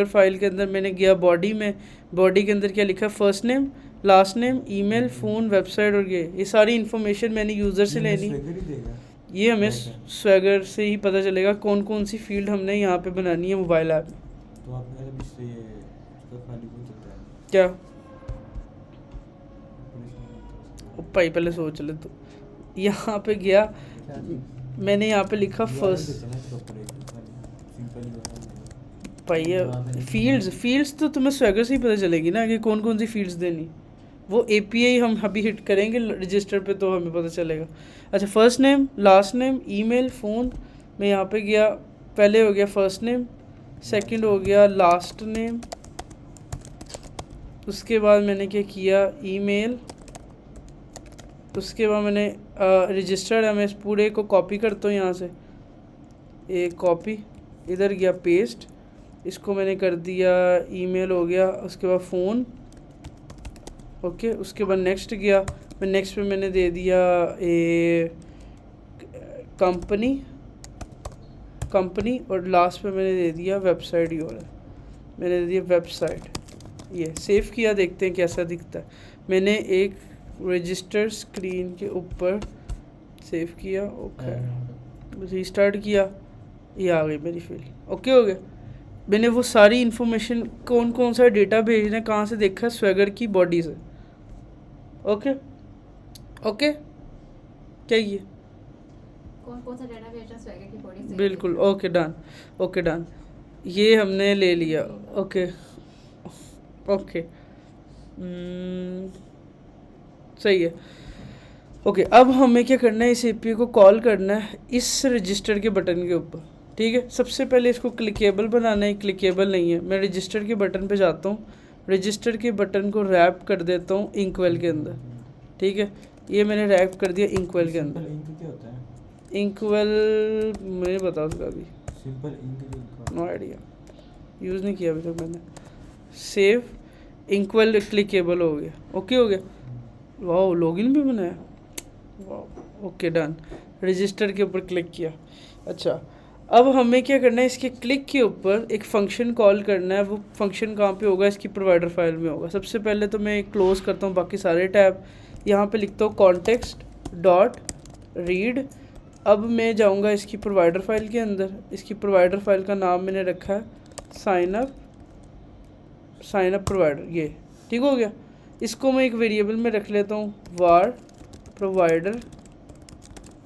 फाइल के अंदर मैंने गया बॉडी में, बॉडी के अंदर क्या लिखा, first name, last name, email, phone, website और ये सारी इन्फॉर्मेशन मैंने यूज़र से लेनी। ये हमें स्वैगर से ही पता चलेगा कौन कौन सी फील्ड हमने यहाँ पे बनानी है मोबाइल ऐप में। तो आपने अभी से ये उसका खाली कौन चलता है क्या ऑपरेशन भाई, पहले सोच ले। तो यहाँ पे गया, मैंने यहाँ पे लिखा फर्स्ट। सिंपल ही होता है। भाई ये फील्ड्स तो तुम्हें स्वैगर से ही पता चलेगी ना कि कौन कौन सी फील्ड्स देनी। वो एपीआई हम अभी हिट करेंगे रजिस्टर पे तो हमें पता चलेगा। अच्छा, first name, last name, email, phone. मैं यहाँ पे गया, पहले हो गया फर्स्ट नेम, सेकंड हो गया लास्ट नेम, उसके बाद मैंने क्या किया, ईमेल, उसके बाद मैंने रजिस्टर्ड है। मैं इस पूरे को कॉपी करता हूँ यहाँ से, एक कॉपी, इधर गया पेस्ट, इसको मैंने कर दिया ईमेल हो गया, उसके बाद फ़ोन। ओके, उसके बाद नेक्स्ट गया, मैं नेक्स्ट पे मैंने दे दिया ए कंपनी और लास्ट पे मैंने दे दिया वेबसाइट यूआरएल, मैंने दे दिया वेबसाइट। ये सेव किया, देखते हैं कैसा दिखता है। मैंने एक रजिस्टर स्क्रीन के ऊपर सेव किया। ओके, रीस्टार्ट किया, ये आ गई मेरी फील्ड। ओके हो गया। मैंने वो सारी इन्फॉर्मेशन, कौन कौन सा डेटा भेजना है, कहाँ से देखा, स्वैगर की बॉडी से। ओके ओके, क्या ये कौन सा डाटा भेजना स्वैगर की बॉडी से? बिल्कुल, ओके डन, ओके डन, ये हमने ले लिया। ओके ओके, सही है। ओके, अब हमें क्या करना है, इस एपीआई को कॉल करना है इस रजिस्टर के बटन के ऊपर। ठीक है, सबसे पहले इसको क्लिकेबल बनाना है, क्लिकेबल नहीं है। मैं रजिस्टर के बटन पे जाता हूँ, रजिस्टर के बटन को रैप कर देता हूँ इंकवेल के अंदर। ठीक है, ये मैंने रैप कर दिया इंकवेल के सिंपल अंदर। इंक क्या होता है? इंकवेल मुझे बता उसका अभी, simple ink no idea, use नहीं किया अभी तक मैंने। सेव इंकवेल क्लिकेबल हो गया, ओके हो गया। वाह, लॉगिन भी बनाया, वाह, ओके डन। रजिस्टर के ऊपर क्लिक किया। अच्छा, अब हमें क्या करना है, इसके क्लिक के ऊपर एक फंक्शन कॉल करना है। वो फंक्शन कहाँ पे होगा, इसकी प्रोवाइडर फाइल में होगा। सबसे पहले तो मैं क्लोज करता हूँ बाकी सारे टैब, यहाँ पे लिखता हूँ कॉन्टेक्स्ट डॉट रीड। अब मैं जाऊँगा इसकी प्रोवाइडर फाइल के अंदर। इसकी प्रोवाइडर फाइल का नाम मैंने रखा है साइन अप प्रोवाइडर, ये ठीक हो गया। इसको मैं एक वेरिएबल में रख लेता हूँ, var provider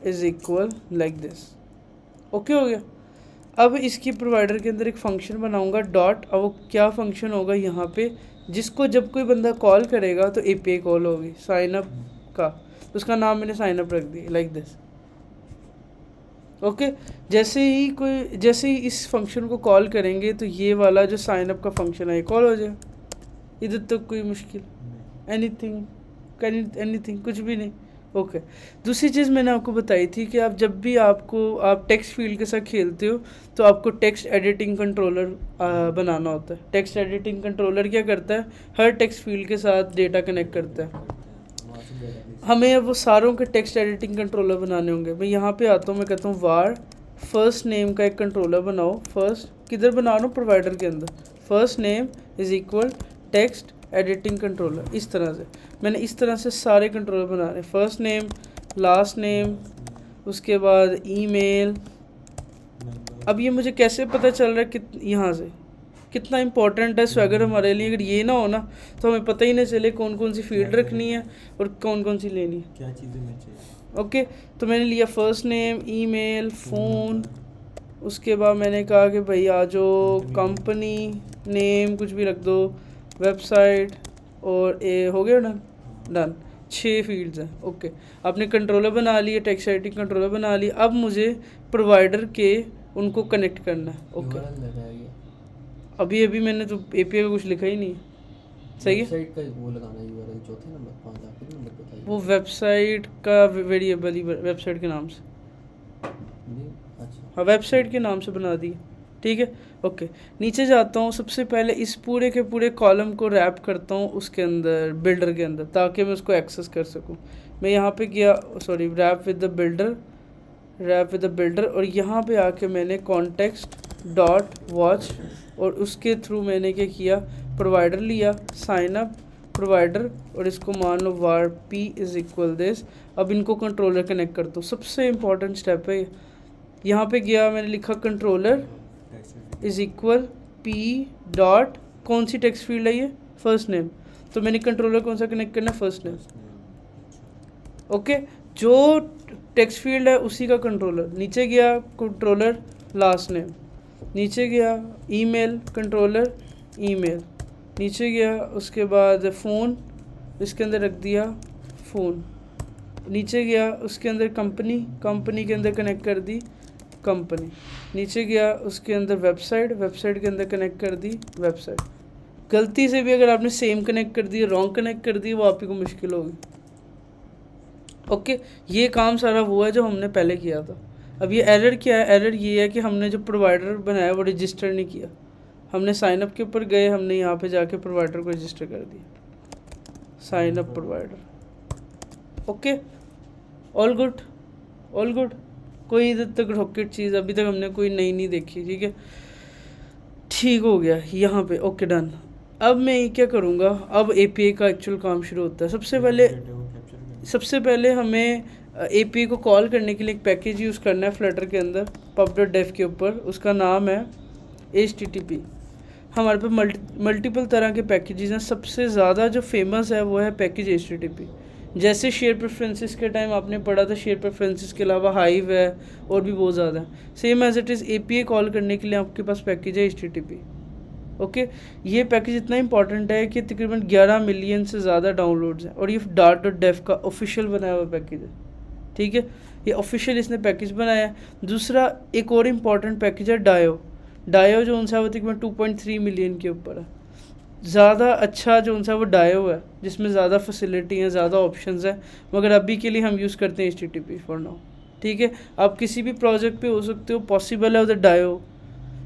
is equal like this, okay हो गया। अब इसकी प्रोवाइडर के अंदर एक फंक्शन बनाऊंगा डॉट। अब वो क्या फंक्शन होगा यहाँ पे, जिसको जब कोई बंदा कॉल करेगा तो एपीआई कॉल होगी साइन अप का, तो उसका नाम मैंने साइन अप रख दिया लाइक दिस, ओके। जैसे ही इस फंक्शन को कॉल करेंगे तो ये वाला जो साइन अप का फंक्शन है ये कॉल हो जाएगा। इधर तक कोई मुश्किल, एनीथिंग कुछ भी नहीं, ओके। दूसरी चीज़ मैंने आपको बताई थी कि आप जब भी आप टेक्स्ट फील्ड के साथ खेलते हो तो आपको टेक्स्ट एडिटिंग कंट्रोलर बनाना होता है। टेक्स्ट एडिटिंग कंट्रोलर क्या करता है, हर टेक्स्ट फील्ड के साथ डेटा कनेक्ट करता है। हमें अब वो सारों के टेक्स्ट एडिटिंग कंट्रोलर बनाने होंगे। मैं यहाँ पे आता हूँ, मैं कहता हूँ वार फर्स्ट नेम का एक कंट्रोलर बनाओ। फर्स्ट किधर बना रहा हूँ, प्रोवाइडर के अंदर। First name is equal text editing controller. इस तरह से मैंने इस तरह से सारे कंट्रोलर बना रहे हैं, फर्स्ट नेम, लास्ट नेम, उसके बाद ईमेल। अब ये मुझे कैसे पता चल रहा है कि यहाँ से कितना इंपॉर्टेंट है स्वैगर हमारे लिए। अगर ये ना हो ना तो हमें पता ही नहीं चले कौन कौन सी फील्ड रखनी है और कौन कौन सी लेनी है, क्या चीज़ें में चाहिए। ओके। तो मैंने लिया फर्स्ट नेम, ईमेल, फ़ोन। उसके बाद मैंने कहा कि भाई आ जाओ, कंपनी नेम कुछ भी रख दो, वेबसाइट, और ए हो गया डन। 6 फील्ड्स हैं, ओके। आपने कंट्रोलर बना लिए, टेक्स्ट एडिटिंग कंट्रोलर बना लिए। अब मुझे प्रोवाइडर के उनको कनेक्ट करना है, ओके। अभी मैंने तो एपीआई का कुछ लिखा ही नहीं है, सही है। वेबसाइट का वो लगाना यूआरएल चौथे नंबर, 5 आखिरी नंबर पे था वो वेबसाइट का वेरिएबल ही वेबसाइट के नाम से, नहीं, अच्छा हाँ वेबसाइट के नाम से बना दी, ठीक है, ओके। नीचे जाता हूँ, सबसे पहले इस पूरे के पूरे कॉलम को रैप करता हूँ उसके अंदर, बिल्डर के अंदर, ताकि मैं उसको एक्सेस कर सकूँ। मैं यहाँ पे गया, sorry, wrap with the builder, और यहाँ पे आके मैंने कॉन्टेक्स्ट डॉट वॉच, और उसके थ्रू मैंने क्या किया, प्रोवाइडर लिया, साइन अप प्रोवाइडर, और इसको मान लो var p is equal this. अब इनको कंट्रोलर कनेक्ट कर दो, सबसे इम्पॉर्टेंट स्टेप है। यहाँ पे गया, मैंने लिखा controller is equal p dot, कौन सी टेक्स्ट फील्ड है ये, फर्स्ट नेम। तो मैंने कंट्रोलर कौन सा कनेक्ट करना है, फर्स्ट नेम, ओके। जो टेक्स्ट फील्ड है उसी का कंट्रोलर। नीचे गया कंट्रोलर लास्ट नेम, नीचे गया ईमेल कंट्रोलर ईमेल, नीचे गया उसके बाद फ़ोन, इसके अंदर रख दिया फ़ोन, नीचे गया उसके अंदर कंपनी के अंदर कनेक्ट कर दी कंपनी, नीचे गया उसके अंदर वेबसाइट के अंदर कनेक्ट कर दी वेबसाइट। गलती से भी अगर आपने सेम कनेक्ट कर दी, रॉन्ग कनेक्ट कर दी, वो आप ही को मुश्किल होगी, ओके। ये काम सारा वो है जो हमने पहले किया था। अब ये एरर क्या है, एरर ये है कि हमने जो प्रोवाइडर बनाया वो रजिस्टर नहीं किया। हमने साइन अप के ऊपर गए, हमने यहाँ पे जाके प्रोवाइडर को रजिस्टर कर दिया, sign up provider, okay. All good, कोई इधर तक रॉकेट चीज़ अभी तक हमने कोई नई नहीं देखी, ठीक है, ठीक हो गया यहाँ पे, ओके डन। अब मैं ये क्या करूँगा, अब एपीआई का एक्चुअल काम शुरू होता है। सबसे पहले हमें एपीआई को कॉल करने के लिए एक पैकेज यूज़ करना है फ्लटर के अंदर, pub.dev के ऊपर, उसका नाम है HTTP। हमारे पास मल्टीपल तरह के पैकेजेस हैं, सबसे ज़्यादा जो फेमस है वो है पैकेज HTTP। जैसे शेयर प्रेफरेंसेस के टाइम आपने पढ़ा था, शेयर प्रेफरेंसेस के अलावा हाइव है और भी बहुत ज़्यादा है। Same as it is API call करने के लिए आपके पास पैकेज है HTTP, ओके। ये पैकेज इतना इंपॉर्टेंट है कि तकरीबन 11 मिलियन से ज़्यादा डाउनलोड्स हैं, और ये dart.dev का ऑफिशियल बनाया हुआ पैकेज है, ठीक है। ये ऑफिशियल इसने पैकेज बनाया है। दूसरा एक और इम्पॉर्टेंट पैकेज है डायो जो उनसे वो तकरीबन 2.3 मिलियन के ऊपर है। ज़्यादा अच्छा जो सा वो डायो है जिसमें ज़्यादा फैसिलिटी हैं, ज़्यादा ऑप्शंस हैं, मगर अभी के लिए हम यूज़ करते हैं HTTP फॉर नाउ। ठीक है, आप किसी भी प्रोजेक्ट पे हो सकते हो, पॉसिबल है उधर डायो,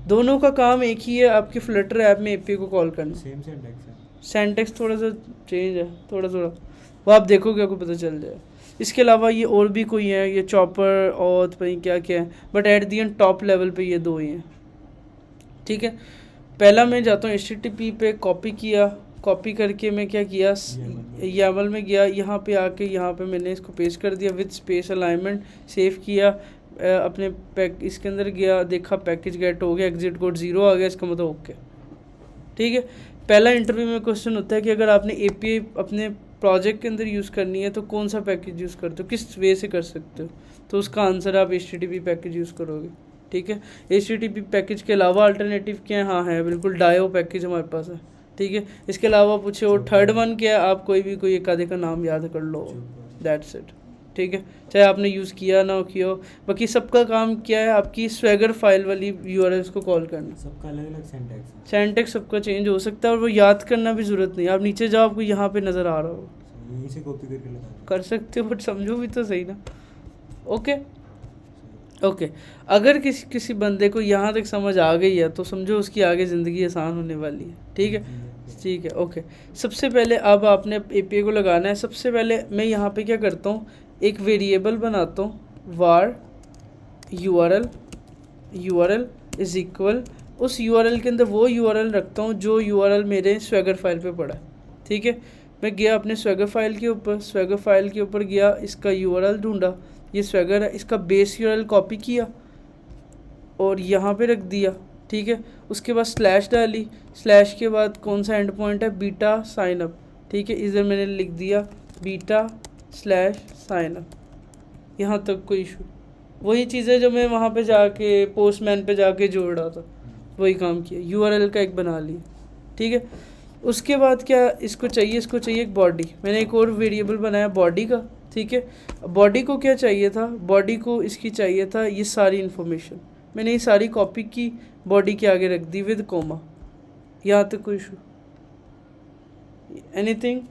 दोनों का काम एक ही है, आपके फ्लटर ऐप में API को कॉल करना। सेम सिंटैक्स है। सिंटैक्स थोड़ा सा चेंज है, थोड़ा वो आप देखोगे आपको पता चल जाएगा। इसके अलावा ये और भी कोई हैं, ये चॉपर और पता नहीं क्या क्या है, but at the and top level पे ये दो ही हैं। ठीक है, पहला मैं जाता हूँ HTTP पे, कॉपी किया, कॉपी करके मैं क्या किया, YAML में गया, यहाँ पे आके यहाँ पे मैंने इसको पेस्ट कर दिया विद स्पेस अलाइनमेंट, सेव किया, अपने इसके अंदर गया, देखा पैकेज गेट हो गया, एग्जिट कोड 0 आ गया, इसका मतलब ओके। ठीक है, पहला इंटरव्यू में क्वेश्चन होता है कि अगर आपने API अपने प्रोजेक्ट के अंदर यूज़ करनी है तो कौन सा पैकेज यूज़ करते हो, किस वे से कर सकते हो, तो उसका आंसर आप HTTP पैकेज यूज़ करोगे। ठीक है, HTTP पैकेज के अलावा अल्टरनेटिव क्या है, हाँ है बिल्कुल, डायो पैकेज हमारे पास है। ठीक है, इसके अलावा पूछे और थर्ड वन क्या है, आप कोई एक आधे का नाम याद कर लो, दैट्स इट। ठीक है, चाहे आपने यूज़ किया ना किया हो, बाकी सबका काम क्या है, आपकी स्वैगर फाइल वाली URLs को कॉल करना। सबका अलग अलग सिंटैक्स है। सिंटैक्स सबका चेंज हो सकता है और वो याद करना भी ज़रूरत नहीं, आप नीचे जाओ आपको यहाँ पे नज़र आ रहा हो, यहीं से कॉपी करके लगा दो। कर सकते हो, बट समझो भी तो सही ना। ओके ओके, अगर किसी बंदे को यहाँ तक समझ आ गई है तो समझो उसकी आगे ज़िंदगी आसान होने वाली है। ठीक है, ठीक है, ओके। सबसे पहले अब आपने API को लगाना है। सबसे पहले मैं यहाँ पे क्या करता हूँ, एक वेरिएबल बनाता हूँ var URL इज़ इक्वल, उस URL के अंदर वो URL रखता हूँ जो URL मेरे स्वैगर फाइल पे पड़ा है। ठीक है, मैं गया अपने स्वैगर फाइल के ऊपर गया, इसका URL ढूंढा, ये स्वैगर है, इसका बेस URL कॉपी किया और यहाँ पे रख दिया। ठीक है, उसके बाद स्लैश डाली, स्लैश के बाद कौन सा एंड पॉइंट है, बीटा साइन अप। ठीक है, इधर मैंने लिख दिया बीटा/साइन अप, यहाँ तक कोई इशू, वही चीज़ें जो मैं वहाँ पे जाके पोस्टमैन पे जाके जोड़ रहा था, वही काम किया, URL का एक बना लिया। ठीक है, उसके बाद क्या इसको चाहिए एक बॉडी, मैंने एक और वेरिएबल बनाया बॉडी का। ठीक है, बॉडी को क्या चाहिए था, बॉडी को इसकी चाहिए था ये सारी इन्फॉर्मेशन, मैंने ये सारी कॉपी की, बॉडी के आगे रख दी विद कोमा। यहाँ तक कोई इशू, एनीथिंग,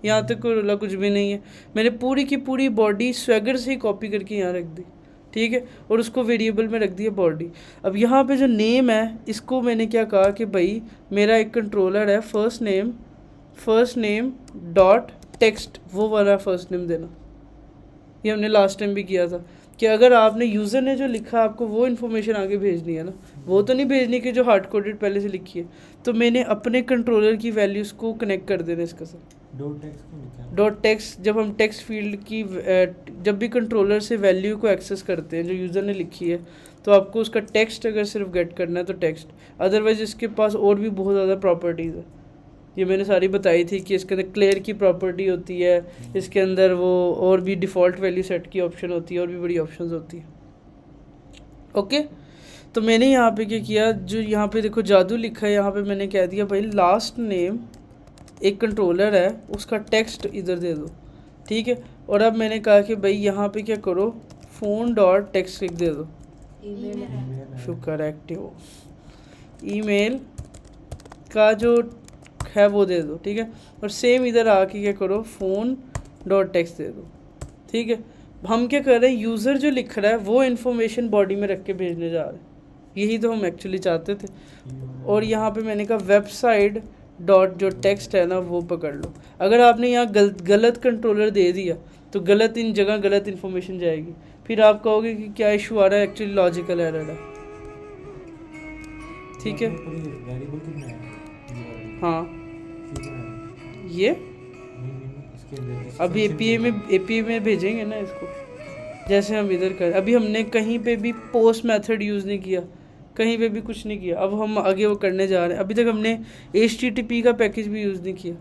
यहाँ तक कोई रोला कुछ भी नहीं है। मैंने पूरी की पूरी बॉडी स्वैगर से ही कॉपी करके यहाँ रख दी। ठीक है, और उसको वेरिएबल में रख दिया बॉडी। अब यहाँ पे जो नेम है, इसको मैंने क्या कहा कि भाई मेरा एक कंट्रोलर है, फर्स्ट नेम डॉट टेक्स्ट, वो वाला फर्स्ट नेम देना। ये हमने लास्ट टाइम भी किया था कि अगर आपने यूज़र ने जो लिखा आपको वो इन्फॉर्मेशन आगे भेजनी है ना, वो तो नहीं भेजनी कि जो हार्ड कोडेड पहले से लिखी है, तो मैंने अपने कंट्रोलर की वैल्यूज़ को कनेक्ट कर देना इसके साथ। डॉट टेक्स्ट, जब हम टेक्स्ट फील्ड की जब भी कंट्रोलर से वैल्यू को एक्सेस करते हैं जो यूज़र ने लिखी है, तो आपको उसका टेक्स्ट अगर सिर्फ गेट करना है तो टेक्स्ट, अदरवाइज इसके पास और भी बहुत ज़्यादा प्रॉपर्टीज़ है, ये मैंने सारी बताई थी कि इसके अंदर क्लियर की प्रॉपर्टी होती है, इसके अंदर वो और भी डिफ़ॉल्ट वैल्यू सेट की ऑप्शन होती है, और भी बड़ी ऑप्शंस होती है। ओके, तो मैंने यहाँ पे क्या किया, जो यहाँ पे देखो जादू लिखा है, यहाँ पे मैंने कह दिया भाई लास्ट नेम एक कंट्रोलर है, उसका टेक्स्ट इधर दे दो। ठीक है, और अब मैंने कहा कि भाई यहाँ पे क्या करो, फ़ोन डॉट टेक्स्ट लिख दे दो, शुक्र एक्टिव, ईमेल का जो है वो दे दो। ठीक है, और सेम इधर आके क्या करो, फ़ोन डॉट टेक्स्ट दे दो। ठीक है, हम क्या कर रहे हैं, यूज़र जो लिख रहा है वो इन्फॉर्मेशन बॉडी में रख के भेजने जा रहे हैं, यही तो हम एक्चुअली चाहते थे। और यहाँ पे मैंने कहा वेबसाइट डॉट जो टेक्स्ट है ना वो पकड़ लो। अगर आपने यहाँ गलत कंट्रोलर दे दिया तो गलत इन जगह गलत इन्फॉर्मेशन जाएगी, फिर आप कहोगे कि क्या इशू आ रहा है, एक्चुअली लॉजिकल एरर है। ठीक है, हाँ, ये अब API में भेजेंगे ना इसको, जैसे हम इधर कर, अभी हमने कहीं पे भी पोस्ट मेथड यूज़ नहीं किया, कहीं पे भी कुछ नहीं किया, अब हम आगे वो करने जा रहे हैं। अभी तक हमने HTTP का पैकेज भी यूज़ नहीं किया,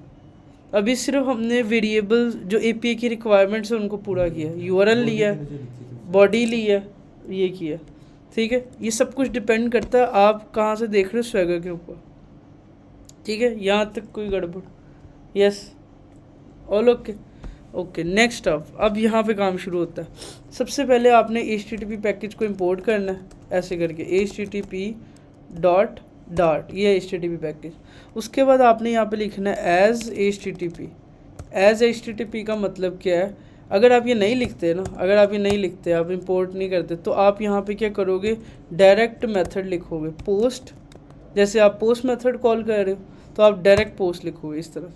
अभी सिर्फ हमने वेरिएबल जो API की रिक्वायरमेंट्स है उनको पूरा किया, URL लिया, बॉडी लिया, ये किया। ठीक है, ये सब कुछ डिपेंड करता है आप कहाँ से देख रहे हो, स्वैगर के ऊपर। ठीक है, यहाँ तक कोई गड़बड़, yes, all okay. Okay, next अब यहाँ पे काम शुरू होता है। सबसे पहले आपने HTTP पैकेज को इंपोर्ट करना है, ऐसे करके HTTP डॉट डार्ट, ये HTTP पैकेज। उसके बाद आपने यहाँ पे लिखना है एज HTTP। एज HTTP का मतलब क्या है, अगर आप ये नहीं लिखते ना, अगर आप ये नहीं लिखते, आप इंपोर्ट नहीं करते, तो आप यहाँ पे क्या करोगे, डायरेक्ट मेथड लिखोगे पोस्ट। जैसे आप पोस्ट मेथड कॉल कर रहे हो तो आप डायरेक्ट पोस्ट लिखोगे इस तरह।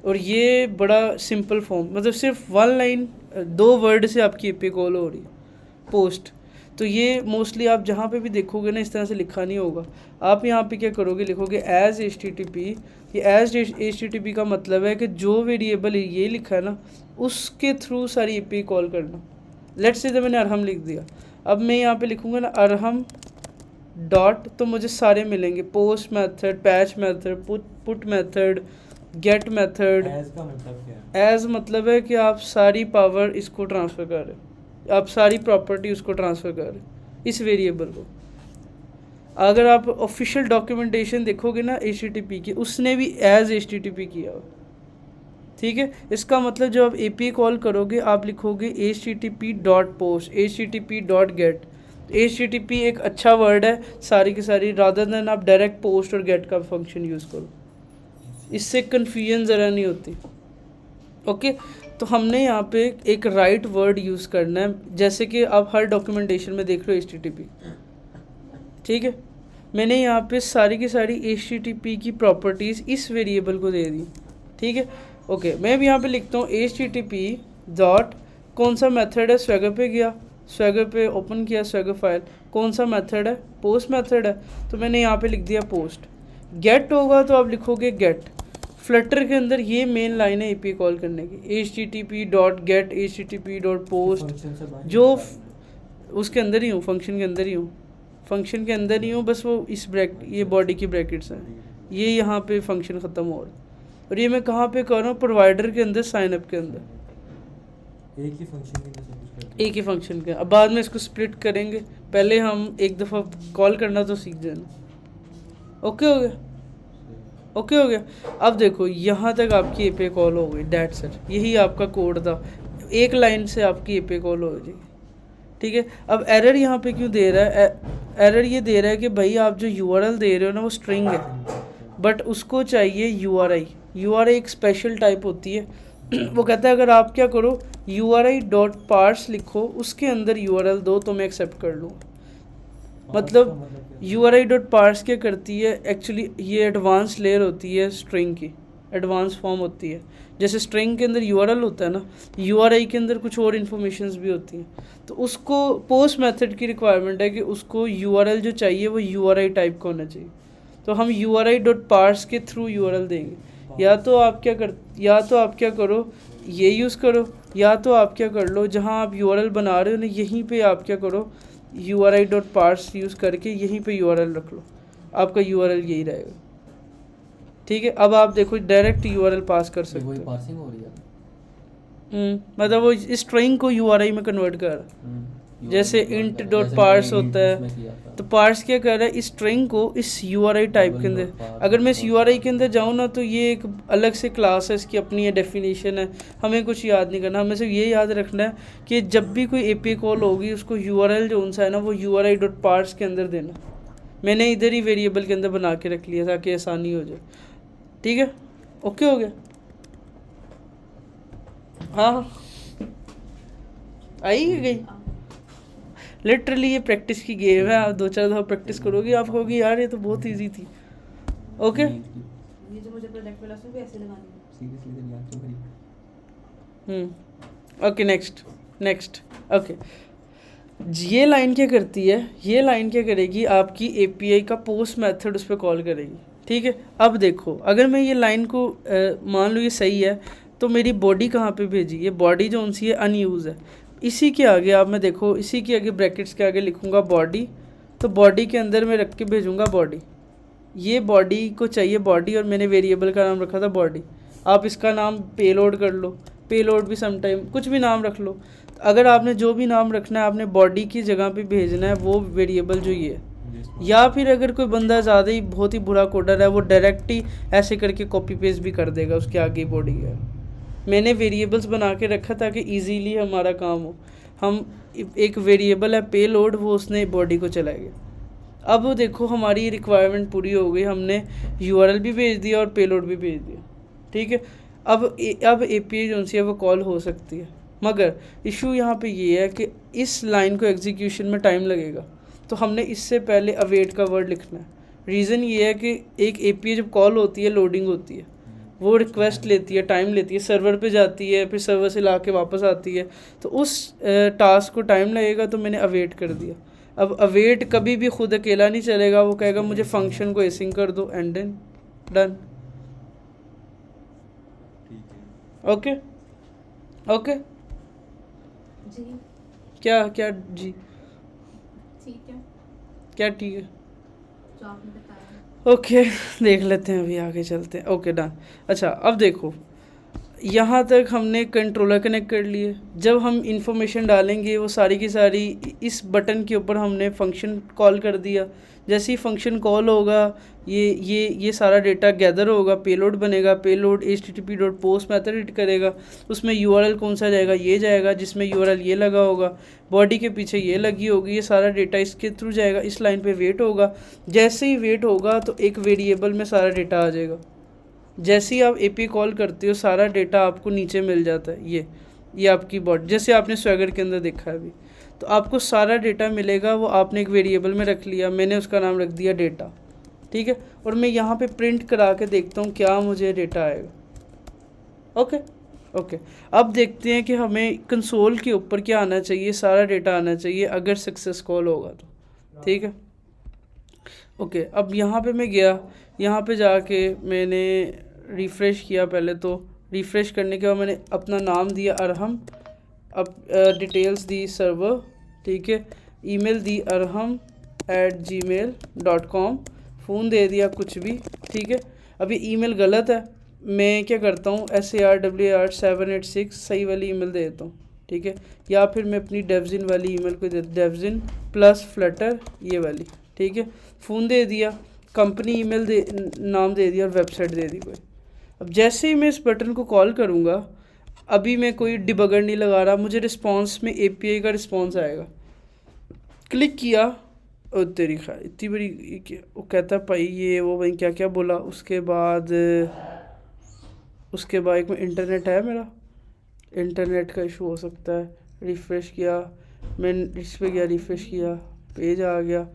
और ये बड़ा सिंपल फॉर्म, मतलब सिर्फ 1 लाइन 2 वर्ड से आपकी API कॉल हो रही है, पोस्ट। तो ये मोस्टली आप जहाँ पे भी देखोगे ना, इस तरह से लिखा नहीं होगा। आप यहाँ पे क्या करोगे, लिखोगे एज HTTP। ये एज HTTP का मतलब है कि जो वेरिएबल ये लिखा है ना, उसके थ्रू सारी API कॉल करना। लेट्स से मैंने अरहम लिख दिया, अब मैं यहाँ पे लिखूँगा ना अरहम डॉट, तो मुझे सारे मिलेंगे, post method, patch method, put method, get method. As का मतलब क्या है? एज मतलब है कि आप सारी पावर इसको ट्रांसफ़र कर रहे हो, आप सारी प्रॉपर्टी उसको ट्रांसफ़र कर रहे हो, इस वेरिएबल को। अगर आप ऑफिशियल डॉक्यूमेंटेशन देखोगे ना HTTP की, उसने भी एज HTTP किया हो, ठीक है। इसका मतलब जब आप API कॉल करोगे, आप लिखोगे http.post, http.get। HTTP एक अच्छा वर्ड है सारी की सारी, रादर देन आप डायरेक्ट पोस्ट और गेट का फंक्शन यूज़ करो, इससे कन्फ्यूजन ज़रा नहीं होती। ओके, तो हमने यहाँ पे एक राइट वर्ड यूज़ करना है, जैसे कि आप हर डॉक्यूमेंटेशन में देख रहे हो HTTP, ठीक है। मैंने यहाँ पे सारी की सारी HTTP की प्रॉपर्टीज़ इस वेरिएबल को दे दी, ठीक है। ओके, मैं भी यहाँ पे लिखता हूँ HTTP डॉट, कौन सा मेथड है, स्वैगर पे गया, स्वैगर पे ओपन किया स्वैगर फाइल, कौन सा मेथड है, पोस्ट मेथड है, तो मैंने यहाँ पे लिख दिया पोस्ट। गेट होगा तो आप लिखोगे गेट। फ्लटर के अंदर ये मेन लाइन है API कॉल करने की, http.get, http.post, फंक्शन से बाहर जो निकालना उसके अंदर ही हूँ, फंक्शन के अंदर ही हूँ, फंक्शन के अंदर ही हूँ, बस वो इस ये बॉडी की ब्रैकेट्स हैं, ये यहाँ पे फंक्शन ख़त्म हो रहा है। और ये मैं कहाँ पे कर रहा हूँ, प्रोवाइडर के अंदर, साइनअप के अंदर, है। एक ही फंक्शन के अंदर सब कुछ करते हैं। एक ही फंक्शन के। अब बाद में इसको स्प्लिट करेंगे, पहले हम एक दफ़ा कॉल करना तो सीख जाना। ओके हो गया, ओके हो गया। अब देखो यहाँ तक आपकी API कॉल हो गई, दैट्स इट, यही आपका कोड था, एक लाइन से आपकी API कॉल हो जाएगी, ठीक है। अब एरर यहाँ पे क्यों दे रहा है, एरर ये दे रहा है कि भाई आप जो URL दे रहे हो ना वो स्ट्रिंग है, बट उसको चाहिए URI एक स्पेशल टाइप होती है। वो कहता है अगर आप क्या करो, URI.parse लिखो, उसके अंदर URL दो तो मैं एक्सेप्ट कर लूँगा। मतलब URI.parse क्या करती है, एक्चुअली ये एडवांस लेयर होती है स्ट्रिंग की, एडवांस फॉर्म होती है। जैसे स्ट्रिंग के अंदर URL होता है ना, URI के अंदर कुछ और इन्फॉर्मेशंस भी होती हैं। तो उसको पोस्ट मेथड की रिक्वायरमेंट है कि उसको URL जो चाहिए वो URI टाइप का होना चाहिए। तो हम URI.parse के थ्रू URL देंगे। या तो आप क्या करो, ये यूज़ करो, या तो आप क्या कर लो, जहाँ आप URL बना रहे हो ना, यहीं पे आप क्या करो, URI.parse यूज़ करके यहीं पे URL रख लो, आपका URL यही रहेगा, ठीक है। अब आप देखो डायरेक्ट URL पास कर सकते वही हो। पार्सिंग हो रही है। मतलब वो इस स्ट्रिंग को URI में कन्वर्ट कर रहा है। जैसे int.parse होता है, तो पार्स क्या कर रहा है, इस स्ट्रिंग को इस URI टाइप के अंदर। अगर मैं इस URI के अंदर जाऊँ ना, तो ये एक अलग से क्लास है, इसकी अपनी डेफिनेशन है, हमें कुछ याद नहीं करना, हमें सिर्फ ये याद रखना है कि जब भी कोई API कॉल होगी, उसको URL जो उनसा है ना, वो URI.parse के अंदर देना। मैंने इधर ही वेरिएबल के अंदर बना के रख लिया ताकि आसानी हो जाए, ठीक है। ओके हो गया, हाँ आई गई। लिटरली ये प्रैक्टिस की गेम है, आप 2-4 दफ़ा प्रैक्टिस करोगे, आप कहोगे यार ये तो बहुत इजी थी। ओके, ये जो मुझे प्रोजेक्ट मिला उसमें भी ऐसे लगानी है। सीरियसली तो यार क्यों करी। Okay, next. ओके, ये लाइन क्या करती है, ये लाइन क्या करेगी, आपकी API का पोस्ट मेथड उस पर कॉल करेगी, ठीक है। अब देखो, अगर मैं ये लाइन को मान लो ये सही है, तो मेरी बॉडी कहाँ पे भेजी, ये बॉडी जो उनसी है अनयूज़ है। इसी के आगे आप मैं देखो, इसी के आगे ब्रैकेट्स के आगे लिखूँगा बॉडी, तो बॉडी के अंदर मैं रख के भेजूँगा बॉडी। ये बॉडी को चाहिए बॉडी, और मैंने वेरिएबल का नाम रखा था बॉडी। आप इसका नाम पेलोड कर लो, पेलोड भी समटाइम कुछ भी नाम रख लो। अगर आपने जो भी नाम रखना है, आपने बॉडी की जगह पे भेजना है वो वेरिएबल जो ये है। या फिर अगर कोई बंदा ज़्यादा ही बहुत ही बुरा कोडर है, वो डायरेक्ट ही ऐसे करके कॉपी पेस्ट भी कर देगा, उसके आगे बॉडी है। मैंने वेरिएबल्स बना के रखा ताकि इजीली हमारा काम हो। हम एक वेरिएबल है पेलोड, वो उसने बॉडी को चलाएगा। अब देखो हमारी रिक्वायरमेंट पूरी हो गई, हमने यूआरएल भी भेज दिया और पेलोड भी भेज दिया, ठीक है। अब एपीआई जो सी है वो कॉल हो सकती है, मगर इशू यहाँ पे ये है कि इस लाइन को एग्जीक्यूशन में टाइम लगेगा, तो हमने इससे पहले अवेट का वर्ड लिखना है। रीज़न ये है कि एक एपीआई जब कॉल होती है, लोडिंग होती है, वो रिक्वेस्ट लेती है, टाइम लेती है, सर्वर पे जाती है, फिर सर्वर से ला के वापस आती है, तो उस टास्क को टाइम लगेगा, तो मैंने अवेट कर दिया। अब अवेट कभी भी खुद अकेला नहीं चलेगा, वो कहेगा मुझे फंक्शन को एसिंग कर दो एंड देन डन। ठीक है। ओके ओके, जी क्या क्या जी ठीक है, क्या ठीक है, जो आपने बताया। ओके देख लेते हैं, अभी आगे चलते हैं। Okay done. अच्छा अब देखो, यहाँ तक हमने कंट्रोलर कनेक्ट कर लिए। जब हम इंफॉर्मेशन डालेंगे वो सारी की सारी इस बटन के ऊपर हमने फंक्शन कॉल कर दिया। जैसे ही फंक्शन कॉल होगा ये सारा डेटा गैदर होगा, पेलोड बनेगा, पेलोड http.post मेथड हिट करेगा, उसमें यूआरएल कौन सा जाएगा, ये जाएगा, जिसमें यूआरएल ये लगा होगा, बॉडी के पीछे ये लगी होगी, ये सारा डेटा इसके थ्रू जाएगा, इस लाइन पे वेट होगा। जैसे ही वेट होगा तो एक वेरिएबल में सारा डेटा आ जाएगा। जैसे ही आप एपीआई कॉल करते हो सारा डेटा आपको नीचे मिल जाता है। ये आपकी बॉडी, जैसे आपने स्वैगर के अंदर देखा है अभी, तो आपको सारा डेटा मिलेगा, वो आपने एक वेरिएबल में रख लिया, मैंने उसका नाम रख दिया डेटा, ठीक है। और मैं यहाँ पे प्रिंट करा के देखता हूँ क्या मुझे डेटा आएगा। ओके ओके, अब देखते हैं कि हमें कंसोल के ऊपर क्या आना चाहिए, सारा डेटा आना चाहिए अगर सक्सेस कॉल होगा तो, ठीक है। ओके, अब यहाँ पे मैं गया, यहाँ पे जाके मैंने रिफ़्रेश किया। पहले तो रिफ़्रेश करने के बाद मैंने अपना नाम दिया अरहम, अब डिटेल्स दी सर्वर, ठीक है, ईमेल दी arham@gmail.com, फ़ोन दे दिया कुछ भी, ठीक है। अब ये ईमेल गलत है, मैं क्या करता हूँ SARWR786 सही वाली ईमेल दे देता हूँ, ठीक है। या फिर मैं अपनी डेवजिन वाली ईमेल को दे, डेवजिन प्लस फ्लटर ये वाली, ठीक है। फ़ोन दे दिया, कंपनी ईमेल दे, नाम दे दिया और वेबसाइट दे दी कोई। अब जैसे ही मैं इस बटन को कॉल करूँगा, अभी मैं कोई डिबगर नहीं लगा रहा, मुझे रिस्पांस में एपीआई का रिस्पांस आएगा। क्लिक किया और तेरी खैर इतनी बड़ी वो कहता है भाई ये वो भाई क्या क्या बोला। उसके बाद एक में इंटरनेट है, मेरा इंटरनेट का इशू हो सकता है। रिफ़्रेश किया, मैं इस पर गया, रिफ़्रेश किया, पेज आ गया।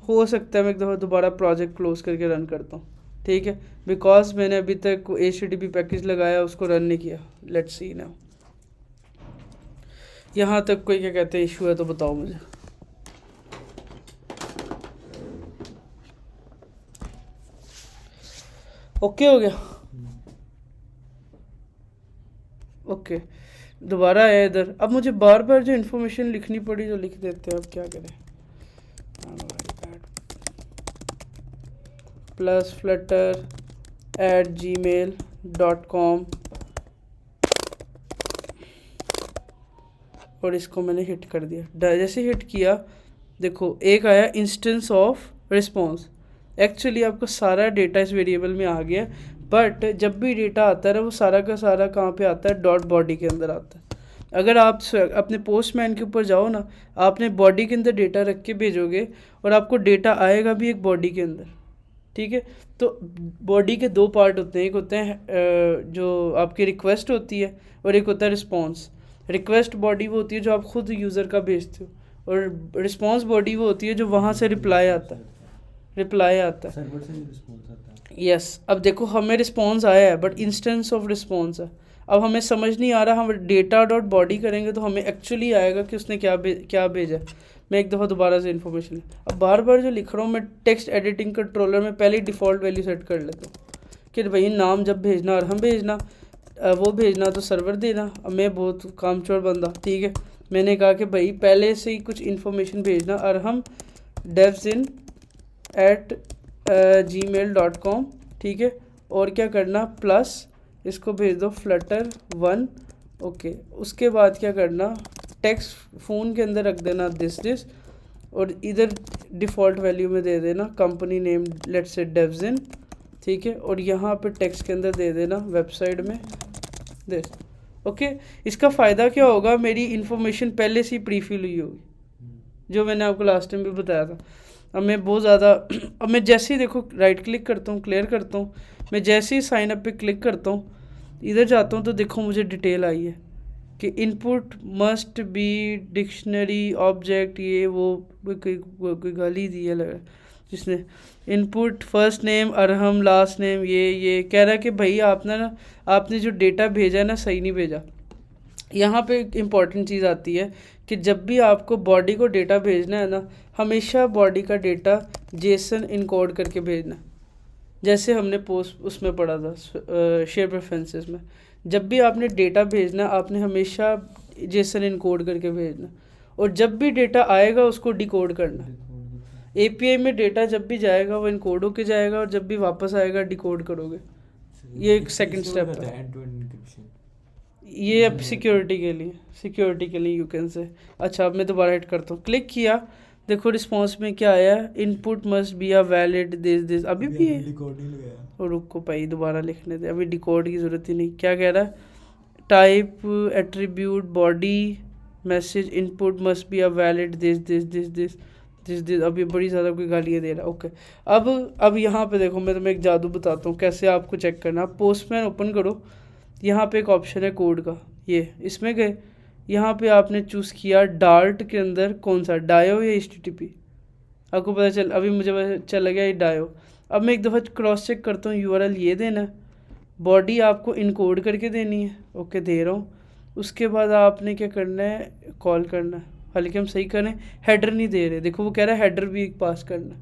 हो सकता है मैं एक दफ़ा दोबारा प्रोजेक्ट क्लोज करके रन करता हूँ, ठीक है, बिकॉज मैंने अभी तक HTTP पैकेज लगाया उसको रन नहीं किया। लेट्स सी नाउ, यहाँ तक कोई क्या कहते हैं इशू है तो बताओ मुझे। ओके हो गया, ओके दोबारा आया इधर। अब मुझे बार बार जो इन्फॉर्मेशन लिखनी पड़ी जो लिख देते हैं, अब क्या करें। +flutter@gmail.com और इसको मैंने हिट कर दिया। जैसे हिट किया देखो एक आया इंस्टेंस ऑफ रिस्पॉन्स। एक्चुअली आपका सारा डेटा इस वेरिएबल में आ गया, बट जब भी डेटा आता है वो सारा का सारा कहाँ पे आता है, डॉट बॉडी के अंदर आता है। अगर आप अपने पोस्टमैन के ऊपर जाओ ना, आपने बॉडी के अंदर डेटा रख के भेजोगे और आपको डेटा आएगा भी एक बॉडी के अंदर, ठीक है। तो बॉडी के दो पार्ट होते हैं, एक होते हैं जो आपकी रिक्वेस्ट होती है और एक होता है रिस्पॉन्स। रिक्वेस्ट बॉडी वो होती है जो आप खुद यूज़र का भेजते हो, और रिस्पॉन्स बॉडी वो होती है जो वहाँ से रिप्लाई आता है, सर्वर से रिस्पॉन्स आता है। यस। अब देखो हमें रिस्पॉन्स आया है बट इंस्टेंस ऑफ रिस्पॉन्स है। अब हमें समझ नहीं आ रहा, हम डेटा डॉट बॉडी करेंगे तो हमें एक्चुअली आएगा कि उसने क्या भेजा। मैं एक दफ़ा दोबारा से इन्फॉर्मेशन, अब बार बार जो लिख रहा हूँ मैं टेक्स्ट एडिटिंग कंट्रोलर में पहले ही डिफ़ॉल्ट वैल्यू सेट कर लेता हूँ कि भाई नाम जब भेजना अरहम भेजना, वो भेजना तो सर्वर देना। अब मैं बहुत कामचोर बंदा, ठीक है, मैंने कहा कि भाई पहले से ही कुछ इन्फॉर्मेशन भेजना, अरहम devzin@gmail.com, ठीक है। और क्या करना, प्लस इसको भेज दो flutter1, ओके। उसके बाद क्या करना, टेक्स्ट फ़ोन के अंदर रख देना दिस और इधर डिफ़ॉल्ट वैल्यू में दे देना company name, let's say devzin, ठीक है। और यहाँ पे टेक्स्ट के अंदर दे देना वेबसाइट में दिस, ओके। इसका फ़ायदा क्या होगा, मेरी इन्फॉर्मेशन पहले से ही प्री फिल हुई होगी, जो मैंने आपको लास्ट टाइम भी बताया था। अब मैं बहुत ज़्यादा अब मैं जैसे ही देखो राइट क्लिक करता हूँ, क्लियर करता हूँ, मैं जैसे ही साइन अप पे क्लिक करता हूँ, इधर जाता हूँ तो देखो मुझे डिटेल आई है कि input must be dictionary object, ये वो कोई गाली दी है लग रहा है जिसने। Input first name Arham, last name, ये कह रहा है कि भाई आपने जो डेटा भेजा है ना सही नहीं भेजा। यहाँ पे एक इम्पॉर्टेंट चीज़ आती है कि जब भी आपको बॉडी को डेटा भेजना है ना, हमेशा बॉडी का डेटा जेसन इनकोड करके भेजना। जैसे हमने पोस्ट उसमें पढ़ा था शेयर प्रेफरेंसेस में, जब भी आपने डेटा भेजना आपने हमेशा जेसन इनकोड करके भेजना, और जब भी डेटा आएगा उसको डिकोड करना। एपीआई में डेटा जब भी जाएगा वो इनकोड होके जाएगा, और जब भी वापस आएगा डिकोड करोगे। ये एक सेकंड स्टेप है, एंड टू एंड एन्क्रिप्शन। ये अब सिक्योरिटी के लिए यू कैन से। अच्छा अब मैं दोबारा हिट करता हूँ, क्लिक किया, देखो रिस्पांस में क्या आया, input must be a valid this अभी भी है। रिकॉर्डिंग लगाया और रुको भाई दोबारा लिखने दे, अभी डिकोड की ज़रूरत ही नहीं। क्या कह रहा है, type attribute body message input must be a valid this. अभी बड़ी ज़्यादा कोई गालियाँ दे रहा है। ओके अब यहाँ पे देखो मैं तुम्हें एक जादू बताता हूँ कैसे आपको चेक करना। आप पोस्टमैन ओपन करो, यहाँ पे एक ऑप्शन है कोड का, ये इसमें गए, यहाँ पे आपने चूज़ किया डार्ट के अंदर कौन सा, डायो या HTTP। आपको पता चल, अभी मुझे पता चल गया ये डायो। अब मैं एक दफ़ा क्रॉस चेक करता हूँ, URL ये देना है, बॉडी आपको इनकोड करके देनी है। ओके दे रहा हूँ। उसके बाद आपने क्या करना है, कॉल करना है, हालांकि हम सही करें, हेडर नहीं दे रहे, देखो वो कह रहा है हेडर भी एक पास करना।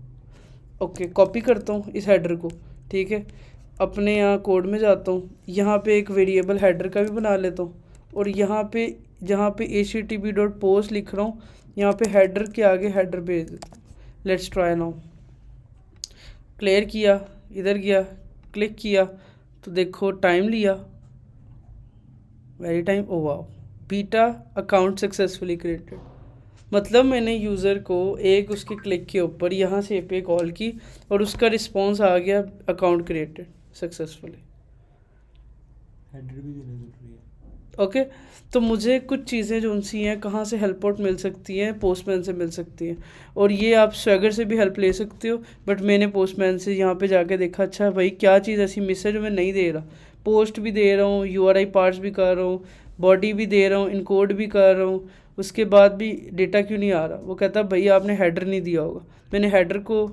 ओके कॉपी करता हूँ इस हेडर को, ठीक है, अपने यहाँ कोड में जाता हूँ, यहाँ पे एक वेरिएबल हेडर का भी बना लेता हूँ, और यहाँ पे जहाँ पे http.post लिख रहा हूँ, यहाँ पे हेडर के आगे हेडर भेज देता हूँ। Let's try now. क्लियर किया, इधर गया, क्लिक किया तो देखो टाइम लिया, very time. Oh wow, beta account successfully created. मतलब मैंने यूज़र को एक उसके क्लिक के ऊपर यहाँ से पे कॉल की और उसका रिस्पॉन्स आ गया अकाउंट क्रिएटेड सक्सेसफुली। हेडर भी देना जरूरी है। ओके तो मुझे कुछ चीज़ें जो उनसी हैं कहाँ से हेल्प आउट मिल सकती हैं, पोस्टमैन से मिल सकती हैं, और ये आप स्वैगर से भी हेल्प ले सकते हो। बट मैंने पोस्टमैन से यहाँ पे जाके देखा, अच्छा भाई क्या चीज़ ऐसी मिस है जो मैं नहीं दे रहा, पोस्ट भी दे रहा हूँ, URI पार्ट्स भी कर रहा हूँ, बॉडी भी दे रहा हूँ, इनकोड भी कर रहा हूँ, उसके बाद भी डेटा क्यों नहीं आ रहा। वो कहता भाई आपने हेडर नहीं दिया होगा। मैंने हेडर को